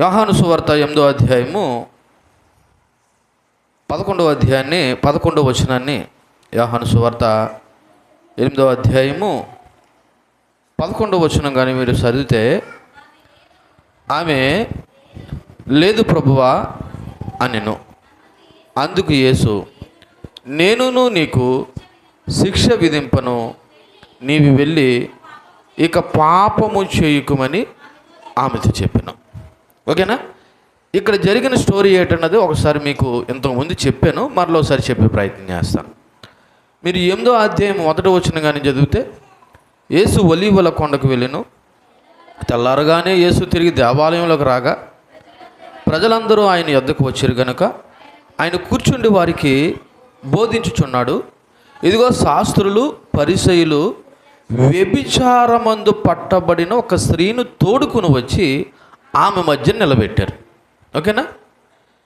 యోహాను సువార్త 8వ అధ్యాయము 11వ అధ్యాయాన్ని 11వ వచనాన్ని, యోహాను సువార్త 8వ అధ్యాయము 11వ వచనం కానీ మీరు చదివితే, ఆమె లేదు ప్రభువా అనెను. అందుకు యేసు, నేనును నీకు శిక్ష విధింపను, నీవు వెళ్ళి ఇక పాపము చేయుకుమని ఆమెతో చెప్పాను. ఓకేనా? ఇక్కడ జరిగిన స్టోరీ ఏంటన్నది ఒకసారి మీకు ఇంతకుముందు చెప్పాను, మరలోసారి చెప్పే ప్రయత్నం చేస్తాను. మీరు 8వ అధ్యాయం 1వ వచనం కానీ చదివితే, యేసు ఒలీవల కొండకు వెళ్ళెను. తెల్లారగానే యేసు తిరిగి దేవాలయంలోకి రాగా ప్రజలందరూ ఆయన యొద్దకు వచ్చారు గనుక ఆయన కూర్చుండి వారికి బోధించుచున్నాడు. ఇదిగో శాస్త్రులు పరిసయ్యులు వ్యభిచారమందు పట్టబడిన ఒక స్త్రీని తోడుకుని వచ్చి ఆమె మధ్య నిలబెట్టారు. ఓకేనా?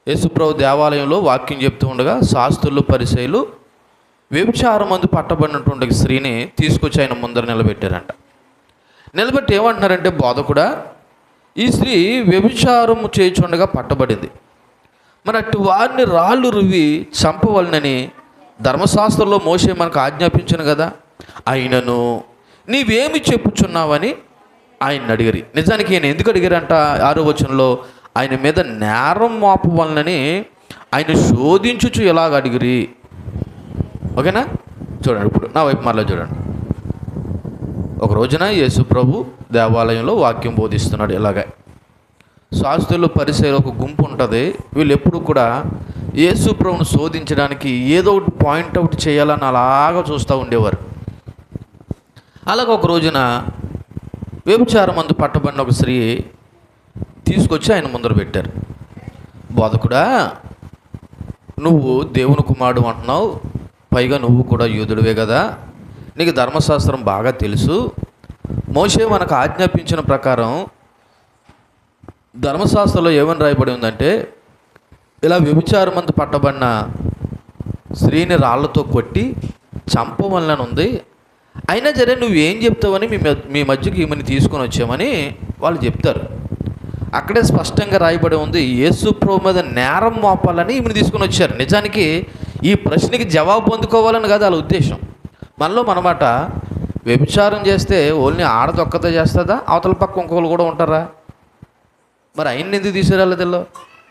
యేసుప్రభు దేవాలయంలో వాక్యం చెప్తూ ఉండగా శాస్త్రులు పరిసయ్యులు వ్యభిచారమందు పట్టబడినటువంటి స్త్రీని తీసుకొచ్చి ఆయన ముందర నిలబెట్టారంట. నిలబెట్టి ఏమంటున్నారంటే, బోధకుడా, ఈ స్త్రీ వ్యభిచారము చేయుచుండగా పట్టబడింది. మరి అటు వారిని రాళ్ళు రువ్వి చంపవలనని ధర్మశాస్త్రంలో మోషే మనకు ఆజ్ఞాపించను కదా, అయినను నీవేమి చెప్పుచున్నావని ఆయన అడిగిరి. నిజానికి ఆయన ఎందుకు అడిగారంట? 6వ వచనంలో ఆయన మీద నేరం మోపవలనని ఆయన శోధించుచు ఎలాగ అడిగిరి. ఓకేనా? చూడండి, ఇప్పుడు నా వైపు మరలా చూడండి. ఒక రోజున యేసు ప్రభు దేవాలయంలో వాక్యం బోధిస్తున్నాడు. ఇలాగే శాస్త్రులు పరిసయ్యులు ఒక గుంపు ఉంటుంది. వీళ్ళు ఎప్పుడు కూడా యేసు ప్రభును శోధించడానికి ఏదో ఒకటి పాయింట్అవుట్ చేయాలని అలాగా చూస్తూ ఉండేవారు. అలాగే ఒక రోజున వ్యభిచారమందు పట్టబడిన ఒక స్త్రీ తీసుకొచ్చి ఆయన ముందర పెట్టారు. బోధకుడా, నువ్వు దేవుని కుమారుడు అంటున్నావు, పైగా నువ్వు కూడా యూదుడివే కదా, నీకు ధర్మశాస్త్రం బాగా తెలుసు. మోషే మనకు ఆజ్ఞాపించిన ప్రకారం ధర్మశాస్త్రంలో ఏమని రాయబడి ఉందంటే, ఇలా వ్యభిచారమందు పట్టబడిన స్త్రీని రాళ్లతో కొట్టి చంపవలనని ఉంది. అయినా సరే నువ్వేం చెప్తావని మీ మధ్యకి ఈమెను తీసుకొని వచ్చామని వాళ్ళు చెప్తారు. అక్కడే స్పష్టంగా రాయబడి ఉంది, యేసు ప్రభు మీద నేరం మోపాలని ఈమెను తీసుకొని వచ్చారు. నిజానికి ఈ ప్రశ్నకి జవాబు పొందుకోవాలని కాదు వాళ్ళ ఉద్దేశం. మనలో మనమాట, వ్యభిచారం చేస్తే ఓన్లీ ఆడదొక్కతే చేస్తుందా, అవతల పక్క ఇంకొకరు కూడా ఉంటారా? మరి ఆయన్ని ఎందుకు తీసుకురాలేదిల్లో?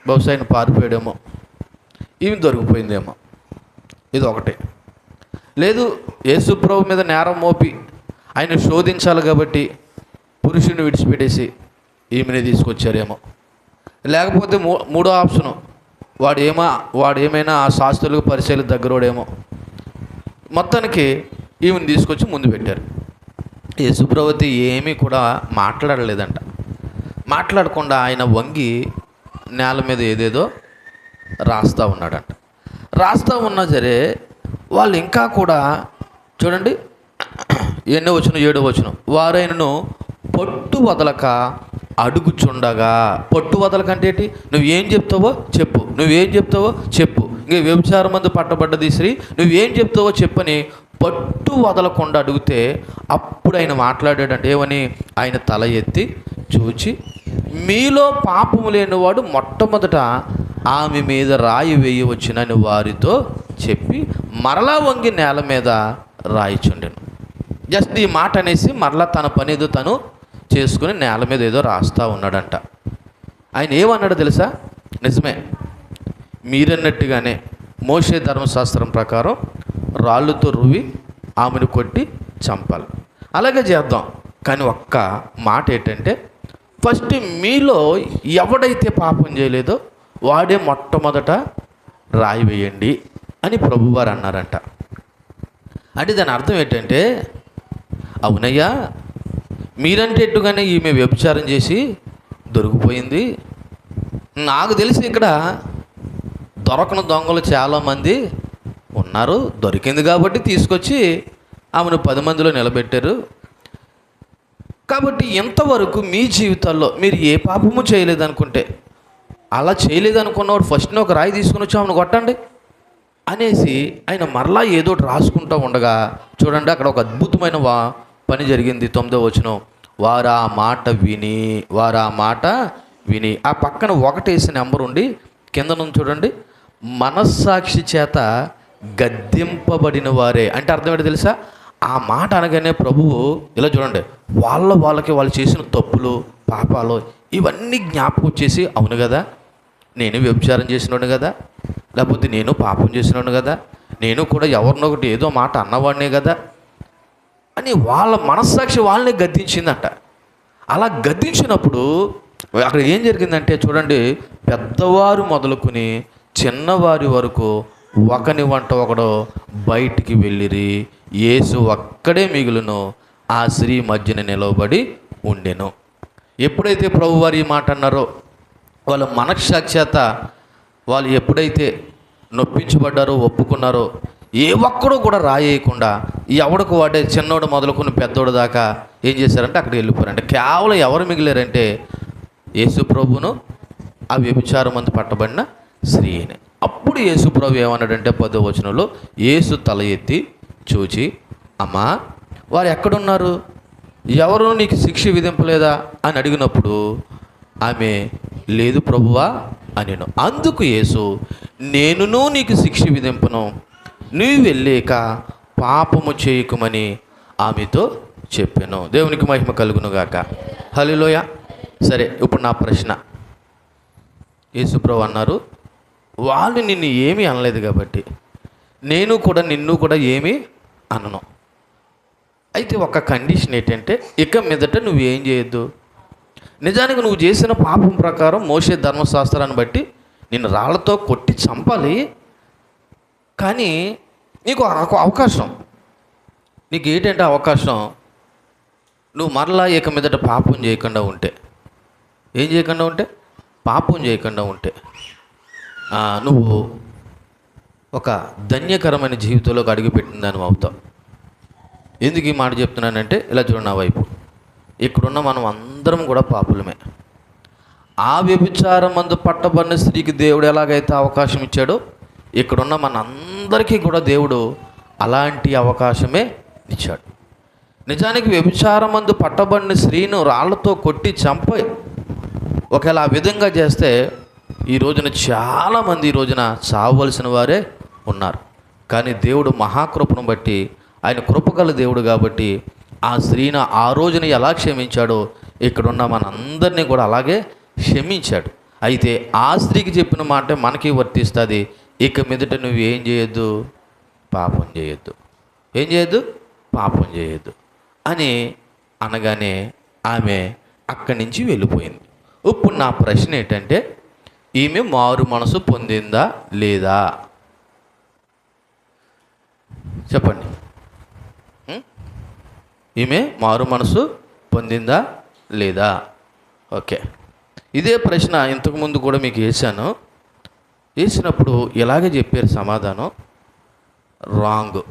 బహుశా ఆయన పారిపోయాడేమో, ఈమె దొరికిపోయిందేమో, ఇది ఒకటి. లేదు, యేసు ప్రభు మీద నేరం మోపి ఆయన శోధించాలి కాబట్టి పురుషుని విడిచిపెట్టేసి ఈమెని తీసుకొచ్చారేమో. లేకపోతే మూడో ఆప్షను, వాడు ఏమైనా ఆ శాస్త్రులకు పరిచయాలకు దగ్గరోడేమో. మొత్తానికి ఈమెను తీసుకొచ్చి ముందు పెట్టారు. యేసు ప్రభువుతో ఏమీ కూడా మాట్లాడలేదంట. మాట్లాడకుండా ఆయన వంగి నేల మీద ఏదేదో రాస్తూ ఉన్నాడంట. రాస్తూ ఉన్నా సరే వాళ్ళు ఇంకా కూడా చూడండి, 8వ వచనం 7వ వచనం, వారైనను పట్టు వదలక అడుగుచుండగా. పట్టు వదలకంటే ఏంటి? నువ్వేం చెప్తావో చెప్పు, నువ్వేం చెప్తావో చెప్పు. ఇంక వ్యభిచారమందు పట్టబడ్డది స్త్రీ, నువ్వేం చెప్తావో చెప్పని పట్టు వదలకుండా అడిగితే అప్పుడు ఆయన మాట్లాడాడంటే ఏమని? ఆయన తల ఎత్తి చూచి, మీలో పాపము లేనివాడు మొట్టమొదట ఆమె మీద రాయి వేయవచ్చునని వారితో చెప్పి మరలా వంగి నేల మీద రాయిచుండెను. జస్ట్ ఈ మాట అనేసి మరలా తన పని ఏదో తను చేసుకుని నేల మీద ఏదో రాస్తూ ఉన్నాడంట. ఆయన ఏమన్నాడు తెలుసా? నిజమే, మీరన్నట్టుగానే మోషే ధర్మశాస్త్రం ప్రకారం రాళ్ళతో రువ్వి ఆమెను కొట్టి చంపాలి, అలాగే చేద్దాం. కానీ ఒక్క మాట ఏంటంటే, ఫస్ట్ మీలో ఎవడైతే పాపం చేయలేదో వాడే మొట్టమొదట రాయి వేయండి అని ప్రభువారు అన్నారంట. అంటే దాని అర్థం ఏంటంటే, అవునయ్యా, మీరంటే ఎట్టుగానే ఈమె వ్యభిచారం చేసి దొరికిపోయింది. నాకు తెలిసి ఇక్కడ దొరకని దొంగలు చాలామంది ఉన్నారు. దొరికింది కాబట్టి తీసుకొచ్చి ఆమెను 10 మందిలో నిలబెట్టారు. కాబట్టి ఇంతవరకు మీ జీవితాల్లో మీరు ఏ పాపము చేయలేదనుకుంటే, అలా చేయలేదనుకున్నవాడు ఫస్ట్ని ఒక రాయి తీసుకుని వచ్చి ఆమెను కొట్టండి అనేసి ఆయన మరలా ఏదో రాసుకుంటూ ఉండగా చూడండి, అక్కడ ఒక అద్భుతమైన పని జరిగింది. 9వ వచనం, వారు ఆ మాట విని, ఆ పక్కన 1 నెంబర్ ఉండి కింద నుంచి చూడండి, మనస్సాక్షి చేత గద్దింపబడిన వారే. అంటే అర్థం ఏంటో తెలుసా? ఆ మాట అనగానే ప్రభువు ఇలా చూడండి, వాళ్ళకి వాళ్ళు చేసిన తప్పులు పాపాలు ఇవన్నీ జ్ఞాపకం వచ్చేసి, అవును కదా, నేను వ్యభిచారం చేసినాను కదా, లేకపోతే నేను పాపం చేసినాను కదా, నేను కూడా ఎవరినొకటి ఏదో మాట అన్నవాడినే కదా అని వాళ్ళ మనస్సాక్షి వాళ్ళని గద్దించిందంట. అలా గద్దించినప్పుడు అక్కడ ఏం జరిగిందంటే చూడండి, పెద్దవారు మొదలుకొని చిన్నవారి వరకు ఒకని వంట ఒకడు బయటికి వెళ్ళిరి, యేసు ఒక్కడే మిగులును, ఆ స్త్రీ మధ్యన నిలవబడి ఉండెను. ఎప్పుడైతే ప్రభువారు ఈ మాట అన్నారో, వాళ్ళ మనస్సాక్షిత వాళ్ళు ఎప్పుడైతే నొప్పించబడ్డారో, ఒప్పుకున్నారో, ఏ ఒక్కడూ కూడా రాయేయకుండా ఎవడికి వాడే చిన్నోడు మొదలుకొని పెద్దోడు దాకా ఏం చేశారంటే అక్కడికి వెళ్ళిపోయారంటే, కేవలం ఎవరు మిగిలారంటే యేసు ప్రభువును ఆ వ్యభిచారం మందు పట్టబడిన స్త్రీని. అప్పుడు యేసు ప్రభు ఏమన్నాడంటే 10వ వచనంలో, యేసు తల ఎత్తి చూచి, అమ్మా వారు ఎక్కడున్నారు, ఎవరు నీకు శిక్ష విధింపలేదా అని అడిగినప్పుడు ఆమె లేదు ప్రభువా అనెను. అందుకు యేసు, నేనును నీకు శిక్ష విధింపను, నువ్వు వెళ్ళాక పాపము చేయకుమని ఆమెతో చెప్పాను. దేవునికి మహిమ కలుగునుగాక. హల్లెలూయ. సరే, ఇప్పుడు నా ప్రశ్న, యేసుప్రభు అన్నారు వాళ్ళు నిన్ను ఏమీ అనలేదు కాబట్టి నేను కూడా నిన్ను కూడా ఏమీ అనను. అయితే ఒక కండిషన్ ఏంటంటే, ఇక మీదట నువ్వు ఏం చేయొద్దు. నిజానికి నువ్వు చేసిన పాపం ప్రకారం మోషే ధర్మశాస్త్రాన్ని బట్టి నిన్ను రాళ్లతో కొట్టి చంపాలి. కానీ నీకు అవకాశం, నీకు ఏంటంటే అవకాశం, నువ్వు మరలా ఇక మీదట పాపం చేయకుండా ఉంటే, ఏం చేయకుండా ఉంటే, పాపం చేయకుండా ఉంటే నువ్వు ఒక ధన్యకరమైన జీవితంలోకి అడుగుపెట్టిందని అవుతావు. ఎందుకు ఈ మాట చెప్తున్నానంటే, ఇలా చూడండి నా వైపు, ఇక్కడున్న మనం అందరం కూడా పాపులమే. ఆ వ్యభిచారం మందు పట్టబడిన స్త్రీకి దేవుడు ఎలాగైతే అవకాశం ఇచ్చాడో, ఇక్కడున్న మనందరికీ కూడా దేవుడు అలాంటి అవకాశమే ఇచ్చాడు. నిజానికి వ్యభిచారం మందు పట్టబడిన స్త్రీను రాళ్లతో కొట్టి చంపి ఒకవేళ ఆ విధంగా చేస్తే ఈ రోజున చాలామంది ఈ రోజున చావవలసిన వారే ఉన్నారు. కానీ దేవుడు మహాకృపను బట్టి, ఆయన కృపగల దేవుడు కాబట్టి ఆ స్త్రీని ఆ రోజున ఎలా క్షమించాడో ఇక్కడున్న మనందరినీ కూడా అలాగే క్షమించాడు. అయితే ఆ స్త్రీకి చెప్పిన మాట మనకి వర్తిస్తుంది, ఇక మీదట నువ్వు ఏం చేయొద్దు, పాపం చేయొద్దు, ఏం చేయొద్దు, పాపం చేయొద్దు అని అనగానే ఆమె అక్కడి నుంచి వెళ్ళిపోయింది. ఇప్పుడు నా ప్రశ్న ఏంటంటే, ఈమె మారు మనసు పొందిందా లేదా చెప్పండి. ఈమె మారు మనసు పొందిందా లేదా? ఓకే, ఇదే ప్రశ్న ఇంతకుముందు కూడా మీకు వేసాను. వేసినప్పుడు ఇలాగే చెప్పారు సమాధానం, రాంగ్.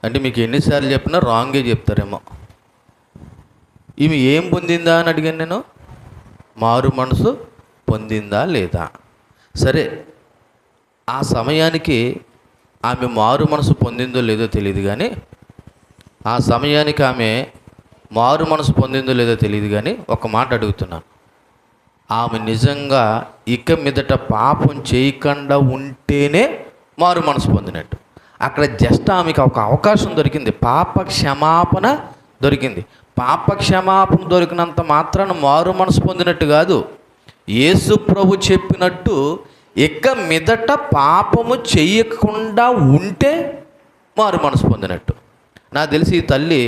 అంటే మీకు ఎన్నిసార్లు చెప్పినా రాంగే చెప్తారేమో. ఈమె ఏం పొందిందా అని అడిగాను నేను, మారు మనసు పొందిందా లేదా. సరే, ఆ సమయానికి ఆమె మారు మనసు పొందిందో లేదో తెలియదు, కానీ ఆ సమయానికి ఆమె మారు మనసు పొందిందో లేదో తెలియదు, కానీ ఒక మాట అడుగుతున్నాను, ఆమె నిజంగా ఇక మీదట పాపం చేయకుండా ఉంటేనే మారు మనసు పొందినట్టు. అక్కడ జస్ట్ ఆమెకు ఒక అవకాశం దొరికింది, పాప క్షమాపణ దొరికింది. పాప క్షమాపణ దొరికినంత మాత్రాన మారు మనసు పొందినట్టు కాదు. యేసు ప్రభు చెప్పినట్టు ఇక మీదట పాపము చెయ్యకుండా ఉంటే మారు మనసు పొందినట్టు. నాకు తెలిసి ఈ తల్లి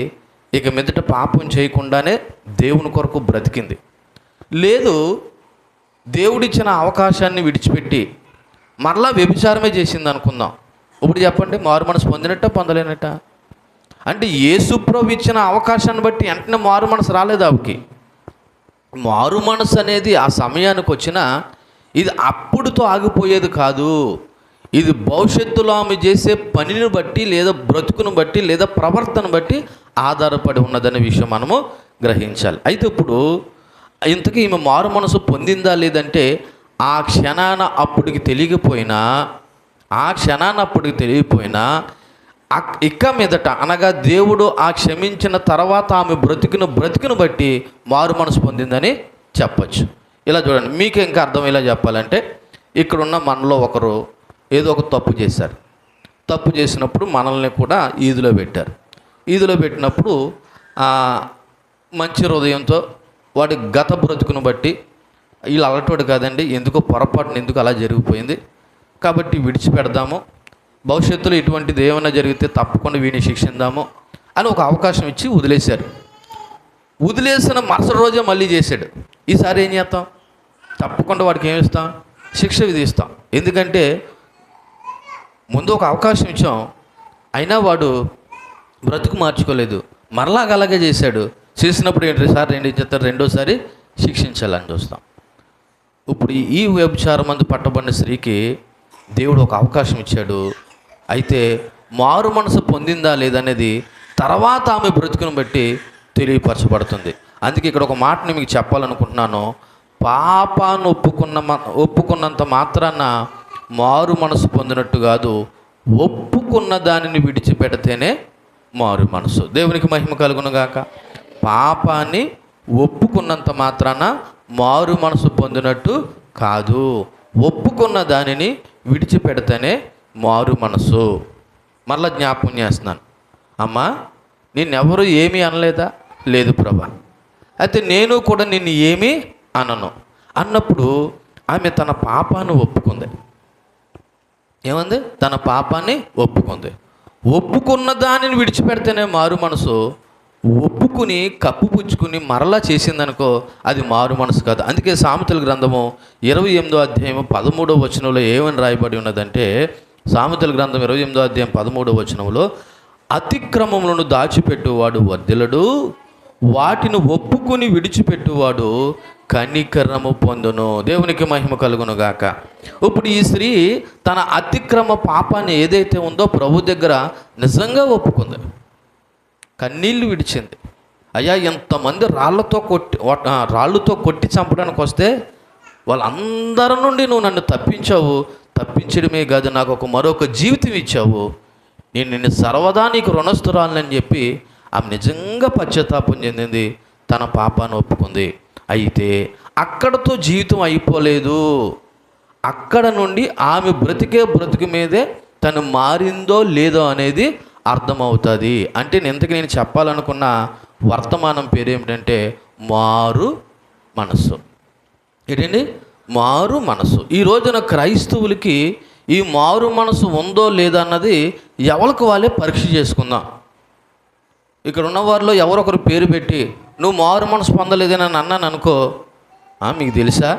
ఇక మీదట పాపం చేయకుండానే దేవుని కొరకు బ్రతికింది. లేదు, దేవుడిచ్చిన అవకాశాన్ని విడిచిపెట్టి మరలా వ్యభిచారమే చేసింది అనుకుందాం. ఇప్పుడు చెప్పండి, మారు మనసు పొందినట్ట పొందలేనట్ట? అంటే యేసుప్రభు ఇచ్చిన అవకాశాన్ని బట్టి వెంటనే మారు మనసు రాలేదు ఆవికి. మారు మనసు అనేది ఆ సమయానికి వచ్చినా ఇది అప్పుడుతో ఆగిపోయేది కాదు. ఇది భవిష్యత్తులో ఆమె చేసే పనిని బట్టి, లేదా బ్రతుకును బట్టి, లేదా ప్రవర్తన బట్టి ఆధారపడి ఉన్నదనే విషయం మనము గ్రహించాలి. అయితే ఇప్పుడు ఇంతకీ ఈమె మారు మనసు పొందిందా లేదంటే, ఆ క్షణాన అప్పటికి తెలియకపోయినా ఇక మీదట అనగా దేవుడు ఆ క్షమించిన తర్వాత ఆమె బ్రతుకును బట్టి మారు మనసు పొందిందని చెప్పచ్చు. ఇలా చూడండి, మీకు ఇంకా అర్థమయ్యేలా చెప్పాలంటే, ఇక్కడున్న మనలో ఒకరు ఏదో ఒక తప్పు చేశారు. తప్పు చేసినప్పుడు మనల్ని కూడా ఈదులో పెట్టారు. ఈదులో పెట్టినప్పుడు మంచి హృదయంతో వాడి గత బ్రతుకును బట్టి, వీళ్ళు అలటోడు కాదండి, ఎందుకో పొరపాటున ఎందుకు అలా జరిగిపోయింది కాబట్టి విడిచిపెడదాము, భవిష్యత్తులో ఇటువంటిది ఏమైనా జరిగితే తప్పకుండా వీడిని శిక్షిందాము అని ఒక అవకాశం ఇచ్చి వదిలేశారు. వదిలేసిన మరుసటి రోజే మళ్ళీ చేశాడు. ఈసారి ఏం చేస్తాం? తప్పకుండా వాడికి ఏమి ఇస్తాం? శిక్ష విధిస్తాం. ఎందుకంటే ముందు ఒక అవకాశం ఇచ్చాం, అయినా వాడు బ్రతుకు మార్చుకోలేదు, మరలా అలాగే చేశాడు. చేసినప్పుడు ఏంటి చేస్తారు? రెండోసారి శిక్షించాలని చూస్తాం. ఇప్పుడు ఈ వ్యభిచారం మందు పట్టబడిన స్త్రీకి దేవుడు ఒక అవకాశం ఇచ్చాడు. అయితే మారు మనసు పొందిందా లేదనేది తర్వాత ఆమె బ్రతుకును బట్టి తెలియపరచబడుతుంది. అందుకే ఇక్కడ ఒక మాటని మీకు చెప్పాలనుకుంటున్నాను. పాపాన్ని ఒప్పుకున్నంత మాత్రాన మారు మనసు పొందినట్టు కాదు, ఒప్పుకున్న దానిని విడిచిపెడితేనే మారు మనసు. దేవునికి మహిమ కలుగును గాక. పాపాన్ని ఒప్పుకున్నంత మాత్రాన మారు మనసు పొందినట్టు కాదు, ఒప్పుకున్న దానిని విడిచిపెడితేనే మారు మనసు. మరలా జ్ఞాపకం చేస్తున్నాను, అమ్మా నిన్నెవరు ఏమీ అనలేదా? లేదు ప్రభా. అయితే నేను కూడా నిన్ను ఏమీ అనను అన్నప్పుడు ఆమె తన పాపాన్ని ఒప్పుకుంది. ఏమంది? తన పాపాన్ని ఒప్పుకుంది. ఒప్పుకున్న దానిని విడిచిపెడితేనే మారు మనసు. ఒప్పుకుని కప్పుపుచ్చుకుని మరలా చేసిందనుకో అది మారు మనసు కాదు. అందుకే సామెతల గ్రంథము 28వ అధ్యాయం 13వ వచనంలో ఏమని రాయబడి ఉన్నదంటే, సామెతల గ్రంథం 28వ అధ్యాయం 13వ వచనంలో, అతిక్రమములను దాచిపెట్టువాడు వర్ధిల్లడు, వాటిని ఒప్పుకుని విడిచిపెట్టువాడు కనికరము పొందును. దేవునికి మహిమ కలుగును గాక. ఇప్పుడు ఈ స్త్రీ తన అతిక్రమ పాపాన్ని ఏదైతే ఉందో ప్రభు దగ్గర నిజంగా ఒప్పుకుంది, కన్నీళ్లు విడిచింది. అయ్యా ఎంతమంది రాళ్ళతో కొట్టి చంపడానికి వస్తే వాళ్ళందరి నుండి నువ్వు నన్ను తప్పించడమే కాదు, నాకు మరొక జీవితం ఇచ్చావు, నేను నిన్ను సర్వదా నీకు రుణస్తురాలని చెప్పి ఆమె నిజంగా పశ్చాత్తాపం చెందింది, తన పాపాన్ని ఒప్పుకుంది. అయితే అక్కడతో జీవితం అయిపోలేదు. అక్కడ నుండి ఆమె బ్రతుకు మీదే తను మారిందో లేదో అనేది అర్థమవుతుంది. అంటే నేను చెప్పాలనుకున్న వర్తమానం పేరు ఏమిటంటే మారు మనసు. ఏంటండి? మారు మనసు. ఈ రోజున క్రైస్తవులకి ఈ మారు మనసు ఉందో లేదా అన్నది ఎవరికి వాళ్ళే పరీక్ష చేసుకుందాం. ఇక్కడ ఉన్న వారిలో ఎవరొకరు పేరు పెట్టి నువ్వు మారు మనసు పొందలేదని అన్నాను అనుకో, మీకు తెలుసా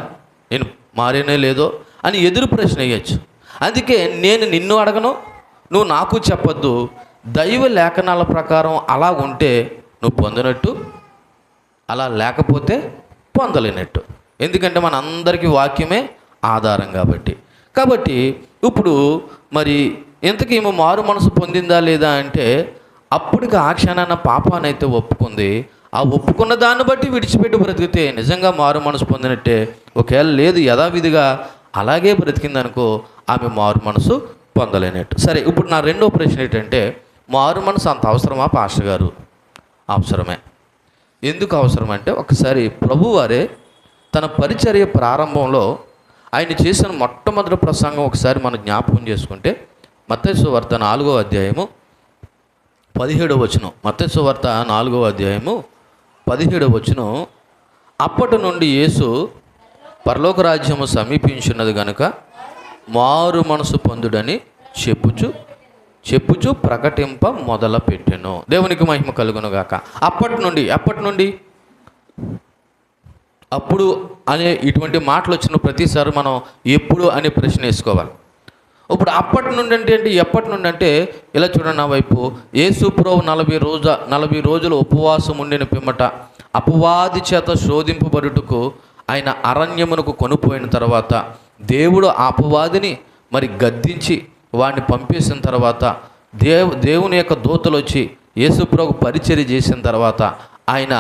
నేను మారేనే లేదో అని ఎదురు ప్రశ్న వేయచ్చు. అందుకే నేను నిన్ను అడగను, నువ్వు నాకు చెప్పొద్దు. దైవ లేఖనాల ప్రకారం అలా ఉంటే నువ్వు పొందినట్టు, అలా లేకపోతే పొందలేనట్టు. ఎందుకంటే మన అందరికీ వాక్యమే ఆధారం కాబట్టి ఇప్పుడు మరి ఇంతకీ ఏమో మారు మనసు పొందిందా లేదా అంటే, అప్పటికి ఆ క్షణాన పాపాన్ని అయితే ఒప్పుకుంది. ఆ ఒప్పుకున్న దాన్ని బట్టి విడిచిపెట్టి బ్రతికితే నిజంగా మారు మనసు పొందినట్టే. ఒకవేళ లేదు యథావిధిగా అలాగే బ్రతికిందనుకో ఆమె మారు మనసు పొందలేనట్టు. సరే, ఇప్పుడు నా రెండో ప్రశ్న ఏంటంటే, మారు మనసు అంత అవసరమా పాస్టర్ గారు? అవసరమే. ఎందుకు అవసరం అంటే, ఒకసారి ప్రభువారే తన పరిచర్య ప్రారంభంలో ఆయన చేసిన మొట్టమొదటి ప్రసంగం ఒకసారి మనం జ్ఞాపకం చేసుకుంటే, మత్తయి సువార్త 4వ అధ్యాయము 17వ వచనం. మత్తయి సువార్త 4వ అధ్యాయము 17వ వచనం. అప్పటి నుండి యేసు పరలోక రాజ్యము సమీపించున్నది గనుక మారు మనసు పొందుడని చెప్పుచు ప్రకటింప మొదలుపెట్టెను. దేవునికి మహిమ కలుగును గాక. ఎప్పటి నుండి అప్పుడు అనే ఇటువంటి మాటలు వచ్చిన ప్రతిసారి మనం ఎప్పుడు అనే ప్రశ్న వేసుకోవాలి. ఇప్పుడు అప్పటి నుండి అంటే ఏంటి, ఎప్పటి నుండి అంటే ఇలా చూడండి నా వైపు. యేసు ప్రభువు 40 రోజులు ఉపవాసం ఉండిన పిమ్మట అపవాది చేత శోధింపబడుటకు ఆయన అరణ్యమునకు కొనుపోయిన తర్వాత దేవుడు ఆ అపవాదిని మరి గద్దించి వాడిని పంపేసిన తర్వాత దేవుని యొక్క దూతలు వచ్చి యేసు ప్రభువు పరిచర్య చేసిన తర్వాత ఆయన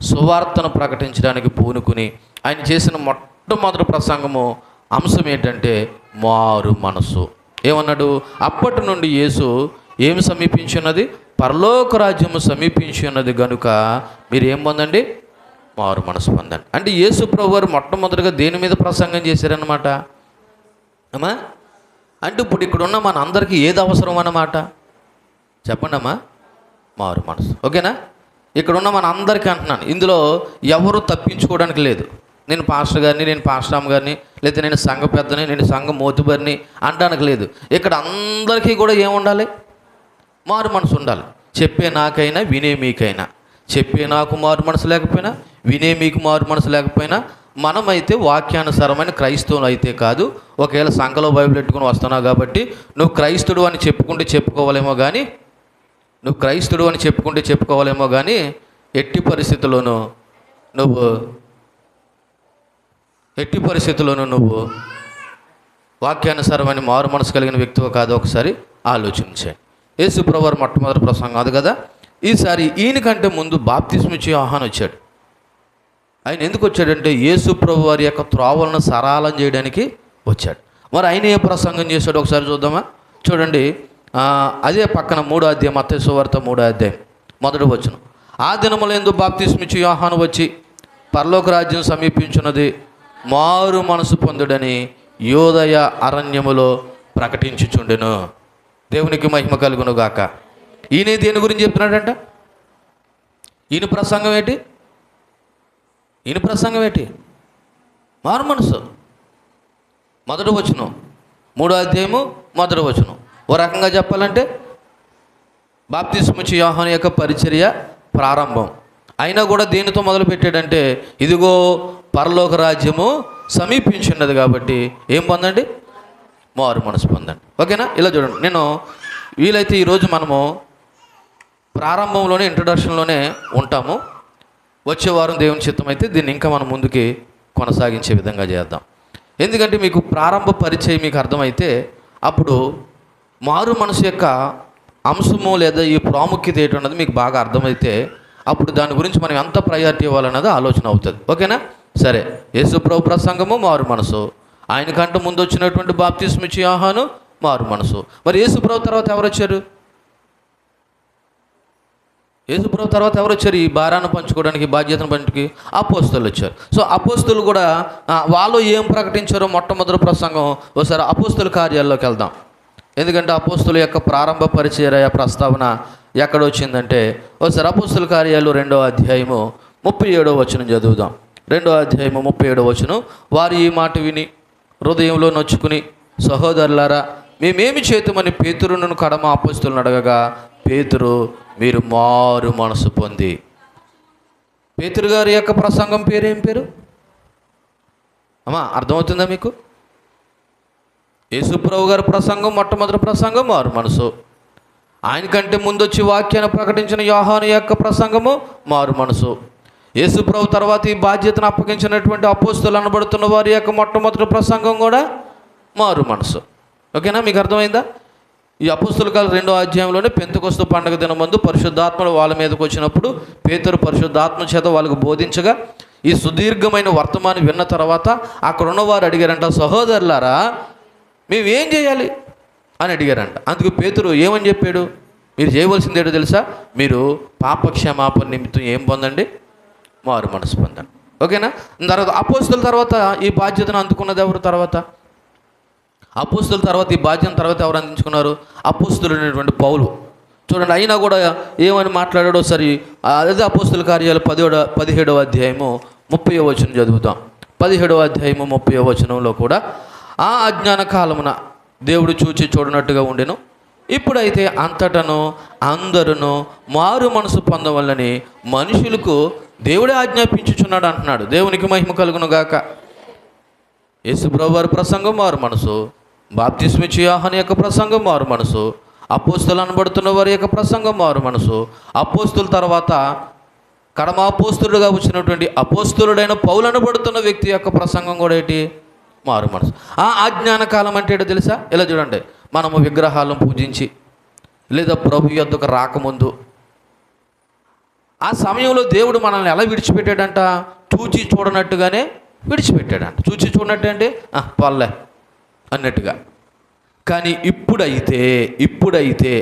సువార్తను ప్రకటించడానికి పూనుకుని ఆయన చేసిన మొట్టమొదటి ప్రసంగము అంశం ఏంటంటే మారు మనసు. ఏమన్నాడు? అప్పటి నుండి యేసు ఏమి సమీపించి ఉన్నది? పరలోక రాజ్యము సమీపించి ఉన్నది గనుక మీరు ఏం పొందండి? మారు మనసు పొందండి. అంటే యేసు ప్రభు వారు మొట్టమొదటిగా దేని మీద ప్రసంగం చేశారన్నమాట అమ్మా? అంటే ఇప్పుడు ఇక్కడున్న మన అందరికీ ఏది అవసరం అన్నమాట చెప్పండి అమ్మా? మారు మనసు. ఓకేనా? ఇక్కడున్న మన అందరికీ అంటున్నాను, ఇందులో ఎవరు తప్పించుకోవడానికి లేదు. నేను పాస్టర్ గారిని, నేను పాస్టర్ అమ్మ గారిని, లేదా నేను సంఘ పెద్దని, నేను సంఘ మోతుబరిని అనడానికి లేదు. ఇక్కడ అందరికీ కూడా ఏముండాలి? మారు మనసు ఉండాలి. చెప్పే నాకైనా వినే మీకైనా, చెప్పే నాకు మారు మనసు లేకపోయినా, వినే మీకు మారు మనసు లేకపోయినా, మనమైతే వాక్యానుసారమైన క్రైస్తవులు అయితే కాదు. ఒకవేళ సంఘలో బైబిల్ పెట్టుకుని వస్తున్నావు కాబట్టి నువ్వు క్రైస్తుడు అని చెప్పుకోవాలేమో కానీ, ఎట్టి పరిస్థితుల్లోనూ నువ్వు వాక్యానుసారమైన మారు మనసు కలిగిన వ్యక్తివో కాదో ఒకసారి ఆలోచించే. యేసు ప్రభువారు మొట్టమొదటి ప్రసంగం అది కదా. ఈసారి ఈయనకంటే ముందు బాప్తిస్మిచ్చే యోహాను వచ్చాడు. ఆయన ఎందుకు వచ్చాడంటే యేసు ప్రభు వారి యొక్క త్రోవలను సరళం చేయడానికి వచ్చాడు. మరి ఆయన ఏ ప్రసంగం చేశాడు ఒకసారి చూద్దామా? చూడండి, అదే పక్కన 3వ అధ్యాయం, మత్తయి సువార్త 3వ అధ్యాయం 1వ వచనం. ఆ దినములందు బాప్తిస్మిచ్చు యోహాను వచ్చి పరలోక రాజ్యం సమీపించున్నది, మారు మనసు పొందుడని యోదయ అరణ్యములో ప్రకటించుచుండెను. దేవునికి మహిమ కలుగును గాక. ఈయన దేని గురించి చెప్తున్నాడంట? ఈయన ప్రసంగం ఏంటి? మారు మనసు. 1వ వచనం, 3వ అధ్యాయము 1వ వచనం. ఓ రకంగా చెప్పాలంటే బాప్తిస్మిచ్చు యోహాను యొక్క పరిచర్య ప్రారంభం. అయినా కూడా దేనితో మొదలు పెట్టాడంటే, ఇదిగో పరలోక రాజ్యము సమీపించున్నది కాబట్టి ఏం పొందండి? మారు మనసు పొందండి. ఓకేనా? ఇలా చూడండి, నేను వీలైతే ఈరోజు మనము ప్రారంభంలోనే, ఇంట్రడక్షన్లోనే ఉంటాము. వచ్చే వారం దేవుని చిత్తం అయితే దీన్ని ఇంకా మనం ముందుకి కొనసాగించే విధంగా చేద్దాం. ఎందుకంటే మీకు ప్రారంభ పరిచయం మీకు అర్థమైతే అప్పుడు మారు మనసు యొక్క అంశము లేదా ఈ ప్రాముఖ్యత ఏంటన్నది మీకు బాగా అర్థమైతే అప్పుడు దాని గురించి మనం ఎంత ప్రయారిటీ ఇవ్వాలన్నది ఆలోచన అవుతుంది. ఓకేనా? సరే, యేసు ప్రభు ప్రసంగము మారు మనసు. ఆయనకంటే ముందు వచ్చినటువంటి బాప్తిస్మిచ్చు యోహాను మారు మనసు. మరి యేసు ప్రభు తర్వాత ఎవరు వచ్చారు? ఈ భారాన్ని పంచుకోవడానికి, బాధ్యతను పంచుకి అపోస్తలు వచ్చారు. సో అపోస్తలు కూడా వాళ్ళు ఏం ప్రకటించారో మొట్టమొదటి ప్రసంగం ఒకసారి అపోస్తల కార్యాల్లోకి వెళ్దాం. ఎందుకంటే అపోస్తల యొక్క ప్రారంభ పరిచర్య ప్రస్తావన ఎక్కడ వచ్చిందంటే ఒకసారి అపోస్తల కార్యాలు 2వ అధ్యాయము 37వ వచనం చదువుదాం. 2వ అధ్యాయము 37వ వచనం. వారు ఈ మాట విని హృదయంలో నొచ్చుకుని, సహోదరులారా మేమేమి చేతుమని పేతురును కడమ అపోస్తలుని అడగగా, పేతురు మీరు మారు మనసు పొంది. పేతురు గారి యొక్క ప్రసంగం పేరేం పేరు అమ్మా? అర్థమవుతుందా మీకు? యేసుప్రభు గారి ప్రసంగం మొట్టమొదటి ప్రసంగం మారు మనసు. ఆయనకంటే ముందొచ్చి వాక్యాన్ని ప్రకటించిన యోహాను యొక్క ప్రసంగము మారు మనసు. యేసుప్రభు తర్వాత ఈ బాధ్యతను అప్పగించినటువంటి అపోస్తలు అనబడుతున్న వారి యొక్క మొట్టమొదటి ప్రసంగం కూడా మారు మనసు. ఓకేనా? మీకు అర్థమైందా? ఈ అపోస్తల కాలం 2వ అధ్యాయంలోనే పెంతెకొస్తు పండుగ దినమందు పరిశుద్ధాత్మలు వాళ్ళ మీదకి వచ్చినప్పుడు పేతురు పరిశుద్ధాత్మ చేత వాళ్ళకు బోధించగా ఈ సుదీర్ఘమైన వర్తమానం విన్న తర్వాత అక్కడ ఉన్నవారు అడిగారంట, సహోదరులారా మేమేం చేయాలి అని అడిగారంట. అందుకు పేతురు ఏమని చెప్పాడు? మీరు చేయవలసింది ఏంటో తెలుసా? మీరు పాపక్షమాపణ నిమిత్తం ఏం పొందండి? మారు మనసు పొందండి. ఓకేనా? తర్వాత అపోస్తల తర్వాత ఈ బాధ్యతను అందుకున్నది ఎవరు? అపోస్తల తర్వాత ఈ బాధ్యత తర్వాత ఎవరు అందించుకున్నారు? అపోస్తలుడైనటువంటి పౌలు. చూడండి, అయినా కూడా ఏమని మాట్లాడాడో సరి అదే అపోస్తల కార్యాలు 17వ అధ్యాయము 30వ వచనం చదువుతాం. 17వ అధ్యాయము 30వ వచనంలో కూడా ఆ అజ్ఞాన కాలమున దేవుడు చూచి చూడనట్టుగా ఉండెను, ఇప్పుడైతే అంతటను అందరును మారు మనసు పొందవల్లని మనుషులకు దేవుడే ఆజ్ఞాపించుచున్నాడు అంటున్నాడు. దేవునికి మహిమ కలుగును గాక. యేసుప్రభు వారి ప్రసంగం మారు మనసు, బాప్తిస్మిచ్చు యోహాను యొక్క ప్రసంగం మారు మనసు, అపోస్తలు అనబడుతున్న వారి యొక్క ప్రసంగం మారు మనసు. అపోస్తుల తర్వాత కడమ అపోస్తులుగా వచ్చినటువంటి అపోస్తులుడైన పౌలు అనబడుతున్న వ్యక్తి యొక్క ప్రసంగం కూడా ఏంటి? మారు మనసు. ఆ అజ్ఞాన కాలం అంటే ఏంటో తెలుసా? ఇలా చూడండి, మనము విగ్రహాలను పూజించి లేదా ప్రభు యొద్దకు రాకముందు ఆ సమయంలో దేవుడు మనల్ని ఎలా విడిచిపెట్టాడంట? చూచి చూడనట్టుగానే విడిచిపెట్టాడంట. చూచి చూడనట్టు అంటే పల్లె అన్నట్టుగా. కానీ ఇప్పుడైతే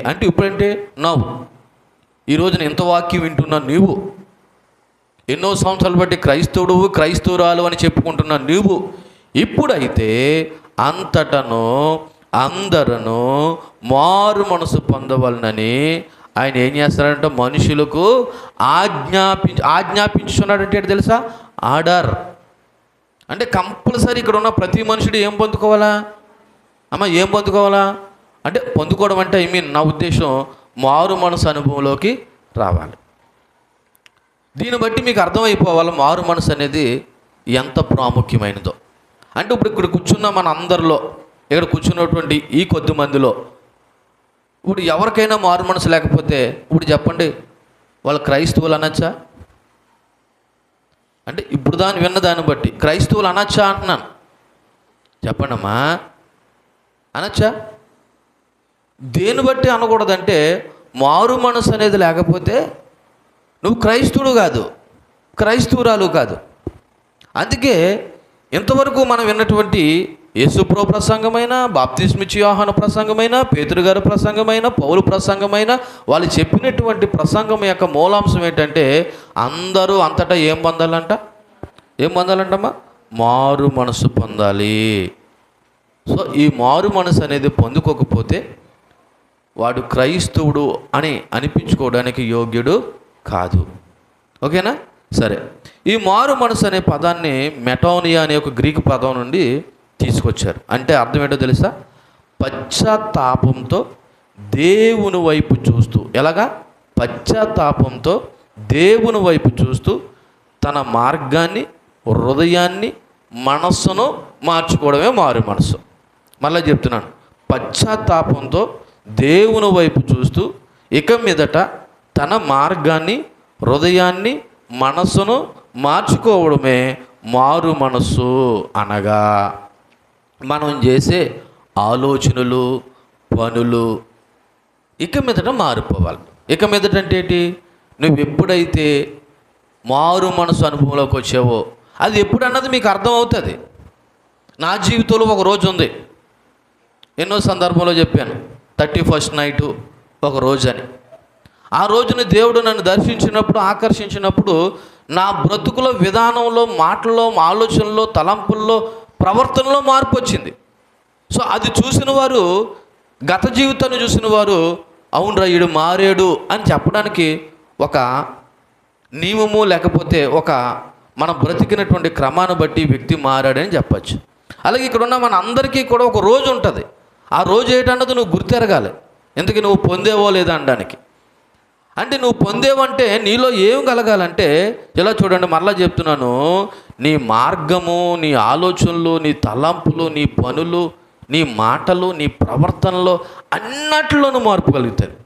అంటే ఇప్పుడంటే నవ్వు ఈ రోజున ఎంత వాక్యం వింటున్నా నీవు, ఎన్నో సంవత్సరాలు బట్టి క్రైస్తవురాలు అని చెప్పుకుంటున్నా నీవు, ఇప్పుడైతే అంతటను అందరూ మారు మనసు పొందవలనని ఆయన ఏం చేస్తాడంటే మనుషులకు ఆజ్ఞాపించున్నాడంటే తెలుసా? ఆర్డర్. అంటే కంపల్సరీ ఇక్కడ ఉన్న ప్రతి మనుషుడు ఏం పొందుకోవాలా ఏం పొందుకోవాలా అంటే పొందుకోవడం అంటే నా ఉద్దేశం మారు మనసు అనుభవంలోకి రావాలి. దీన్ని బట్టి మీకు అర్థమైపోవాలి మారు మనసు అనేది ఎంత ప్రాముఖ్యమైనదో. అంటే ఇప్పుడు ఇక్కడ కూర్చున్న మన అందరిలో, ఇక్కడ కూర్చున్నటువంటి ఈ కొద్ది మందిలో ఇప్పుడు ఎవరికైనా మారు మనసు లేకపోతే ఇప్పుడు చెప్పండి, వాళ్ళు క్రైస్తవులు అనొచ్చా? అంటే ఇప్పుడు విన్న దాన్ని బట్టి క్రైస్తవులు అనొచ్చా అంటున్నాను. చెప్పండమ్మా, అనొచ్చా? దేని బట్టి అనకూడదంటే మారు మనసు అనేది లేకపోతే నువ్వు క్రైస్తవుడు కాదు, క్రైస్తవురాలు కాదు. అందుకే ఇంతవరకు మనం విన్నటువంటి యేసుప్రభు ప్రసంగమైన, బాప్తిస్మిచ్చి యోహాను ప్రసంగమైన, పేతురు గారి ప్రసంగమైన, పౌలు ప్రసంగమైన, వాళ్ళు చెప్పినటువంటి ప్రసంగం యొక్క మూలాంశం ఏంటంటే అందరూ అంతటా ఏం పొందాలంటమ్మా? మారు మనసు పొందాలి. సో ఈ మారు మనసు అనేది పొందుకోకపోతే వాడు క్రైస్తవుడు అని అనిపించుకోవడానికి యోగ్యుడు కాదు. ఓకేనా? సరే, ఈ మారు మనసు అనే పదాన్ని మెటోనియా అనే ఒక గ్రీకు పదం నుండి తీసుకొచ్చారు. అంటే అర్థం ఏంటో తెలుసా? పశ్చాత్తాపంతో దేవుని వైపు చూస్తూ. ఎలాగా? పశ్చాత్తాపంతో దేవుని వైపు చూస్తూ తన మార్గాన్ని, హృదయాన్ని, మనస్సును మార్చుకోవడమే మారు మనసు. మళ్ళీ చెప్తున్నాను, పశ్చాత్తాపంతో దేవుని వైపు చూస్తూ ఇక మీదట తన మార్గాన్ని, హృదయాన్ని, మనస్సును మార్చుకోవడమే మారు మనస్సు. అనగా మనం చేసే ఆలోచనలు, పనులు ఇక మీదట మారిపోవాలి. ఇక మీదట అంటే ఏంటి? నువ్వు ఎప్పుడైతే మారు మనసు అనుభవంలోకి వచ్చావో అది ఎప్పుడన్నది మీకు అర్థమవుతుంది. నా జీవితంలో ఒక రోజు ఉంది, ఎన్నో సందర్భంలో చెప్పాను, 31st నైటు ఒక రోజు అని. ఆ రోజున దేవుడు నన్ను దర్శించినప్పుడు, ఆకర్షించినప్పుడు నా బ్రతుకులో, విధానంలో, మాటల్లో, ఆలోచనలో, తలంపుల్లో, ప్రవర్తనలో మార్పు వచ్చింది. సో అది చూసిన వారు, గత జీవితాన్ని చూసిన వారు అవునరా ఈడు మారాడు అని చెప్పడానికి ఒక నియమము లేకపోతే ఒక మనం బ్రతికినటువంటి క్రమాన్ని బట్టి వ్యక్తి మారాడని చెప్పచ్చు. అలాగే ఇక్కడ ఉన్న మన అందరికీ కూడా ఒక రోజు ఉంటుంది. ఆ రోజు ఏంటన్నది నువ్వు గుర్తెరగాలి. ఎందుకు నువ్వు పొందేవో లేదా అనడానికి. అంటే నువ్వు పొందేవంటే నీలో ఏం కలగాలంటే ఇలా చూడండి, మరలా చెప్తున్నాను, నీ మార్గము, నీ ఆలోచనలు, నీ తలంపులు, నీ పనులు, నీ మాటలు, నీ ప్రవర్తనలో అన్నట్లోనూ మార్పు కలుగుతుంది.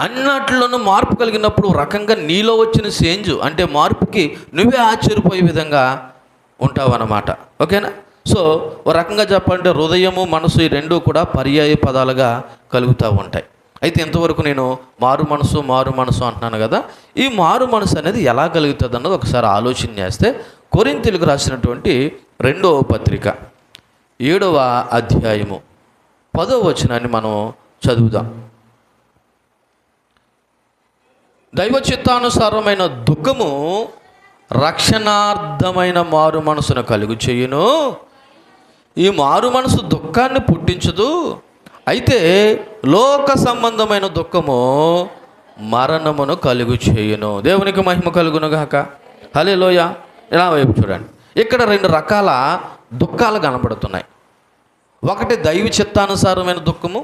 అన్నట్లోనూ మార్పు కలిగినప్పుడు రకంగా నీలో వచ్చిన చేంజ్ అంటే మార్పుకి నువ్వే ఆశ్చర్యపోయే విధంగా ఉంటావన్నమాట. ఓకేనా? సో ఒక రకంగా చెప్పాలంటే హృదయము, మనసు ఈ రెండూ కూడా పర్యాయ పదాలుగా కలుగుతూ ఉంటాయి. అయితే ఇంతవరకు నేను మారు మనసు అంటున్నాను కదా. ఈ మారు మనసు అనేది ఎలా కలుగుతుంది అన్నది ఒకసారి ఆలోచన చేస్తే కొరింథీయులకు రాసినటువంటి 2వ పత్రిక 7వ అధ్యాయము 10వ వచనాన్ని మనం చదువుదాం. దైవ చిత్తానుసారమైన దుఃఖము రక్షణార్థమైన మారు మనసును కలుగు చేయును. ఈ మారు మనసు దుఃఖాన్ని పుట్టించదు. అయితే లోక సంబంధమైన దుఃఖము మరణమును కలుగు చేయును. దేవునికి మహిమ కలుగును గాక. హల్లెలూయ. ఇలా వైపు చూడండి, ఇక్కడ 2 రకాల దుఃఖాలు కనబడుతున్నాయి. ఒకటి దైవ చిత్తానుసారమైన దుఃఖము,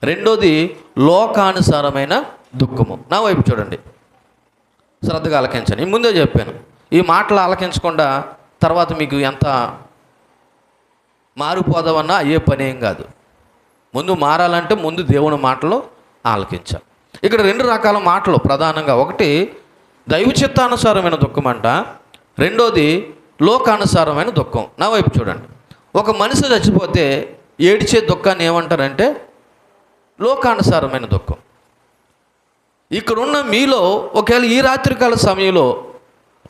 రెండోది లోకానుసారమైన దుఃఖము. నా వైపు చూడండి, శ్రద్ధగా ఆలకించండి. ముందే చెప్పాను, ఈ మాటలు ఆలకించకుండా తర్వాత మీకు ఎంత మారిపోదామన్నా అయ్యే పని ఏం కాదు. ముందు మారాలంటే ముందు దేవుని మాటలు ఆలకించాలి. ఇక్కడ 2 రకాల మాటలు ప్రధానంగా, ఒకటి దైవ చిత్తానుసారమైన దుఃఖం అంట, రెండోది లోకానుసారమైన దుఃఖం. నా వైపు చూడండి, ఒక మనిషి చచ్చిపోతే ఏడ్చే దుఃఖాన్ని ఏమంటారంటే లోకానుసారమైన దుఃఖం. ఇక్కడున్న మీలో ఒకవేళ ఈ రాత్రికాల సమయంలో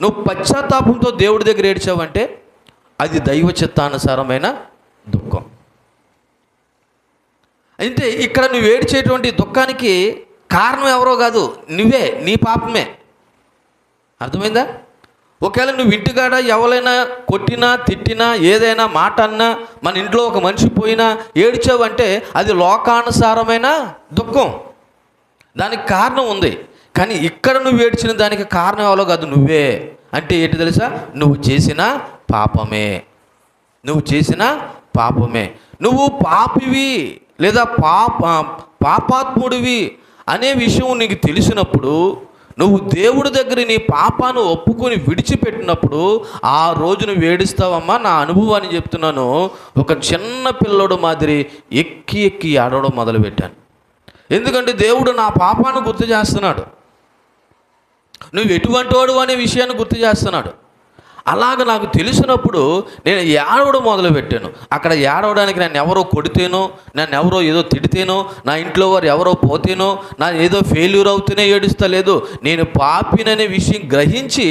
నువ్వు పశ్చాత్తాపంతో దేవుడి దగ్గర ఏడ్చావంటే అది దైవ చిత్తానుసారమైన దుఃఖం. అంటే ఇక్కడ నువ్వు ఏడ్చేటువంటి దుఃఖానికి కారణం ఎవరో కాదు, నువ్వే, నీ పాపమే. అర్థమైందా? ఒకవేళ నువ్వు ఇంటికాడ ఎవరైనా కొట్టినా తిట్టినా ఏదైనా మాట అన్నా, మన ఇంట్లో ఒక మనిషి పోయినా ఏడ్చావంటే అది లోకానుసారమైన దుఃఖం, దానికి కారణం ఉంది. కానీ ఇక్కడ నువ్వు ఏడ్చిన దానికి కారణం ఎవరో కాదు, నువ్వే. అంటే ఏంటి తెలుసా? నువ్వు చేసిన పాపమే, నువ్వు చేసిన పాపమే. నువ్వు పాపివి లేదా పాపాత్ముడివి అనే విషయం నీకు తెలిసినప్పుడు, నువ్వు దేవుడి దగ్గర నీ పాపాన్ని ఒప్పుకొని విడిచిపెట్టినప్పుడు ఆ రోజు నువ్వు ఏడుస్తావమ్మా. నా అనుభవాన్ని చెప్తున్నాను. ఒక చిన్న పిల్లోడు మాదిరి ఎక్కి ఎక్కి ఆడవడం మొదలుపెట్టాను. ఎందుకంటే దేవుడు నా పాపాన్ని గుర్తు చేస్తున్నాడు, నువ్వు ఎటువంటి వాడు అనే విషయాన్ని గుర్తు చేస్తున్నాడు. అలాగ నాకు తెలిసినప్పుడు నేను ఏడవడం మొదలుపెట్టాను. అక్కడ ఏడవడానికి నన్ను ఎవరో కొడితేనో, నన్ను ఎవరో ఏదో తిడితేనో, నా ఇంట్లో వారు ఎవరో పోతేనో, నా ఏదో ఫెయిల్యూర్ అవుతూనే ఏడుస్తలేదు. నేను పాపిననే విషయం గ్రహించి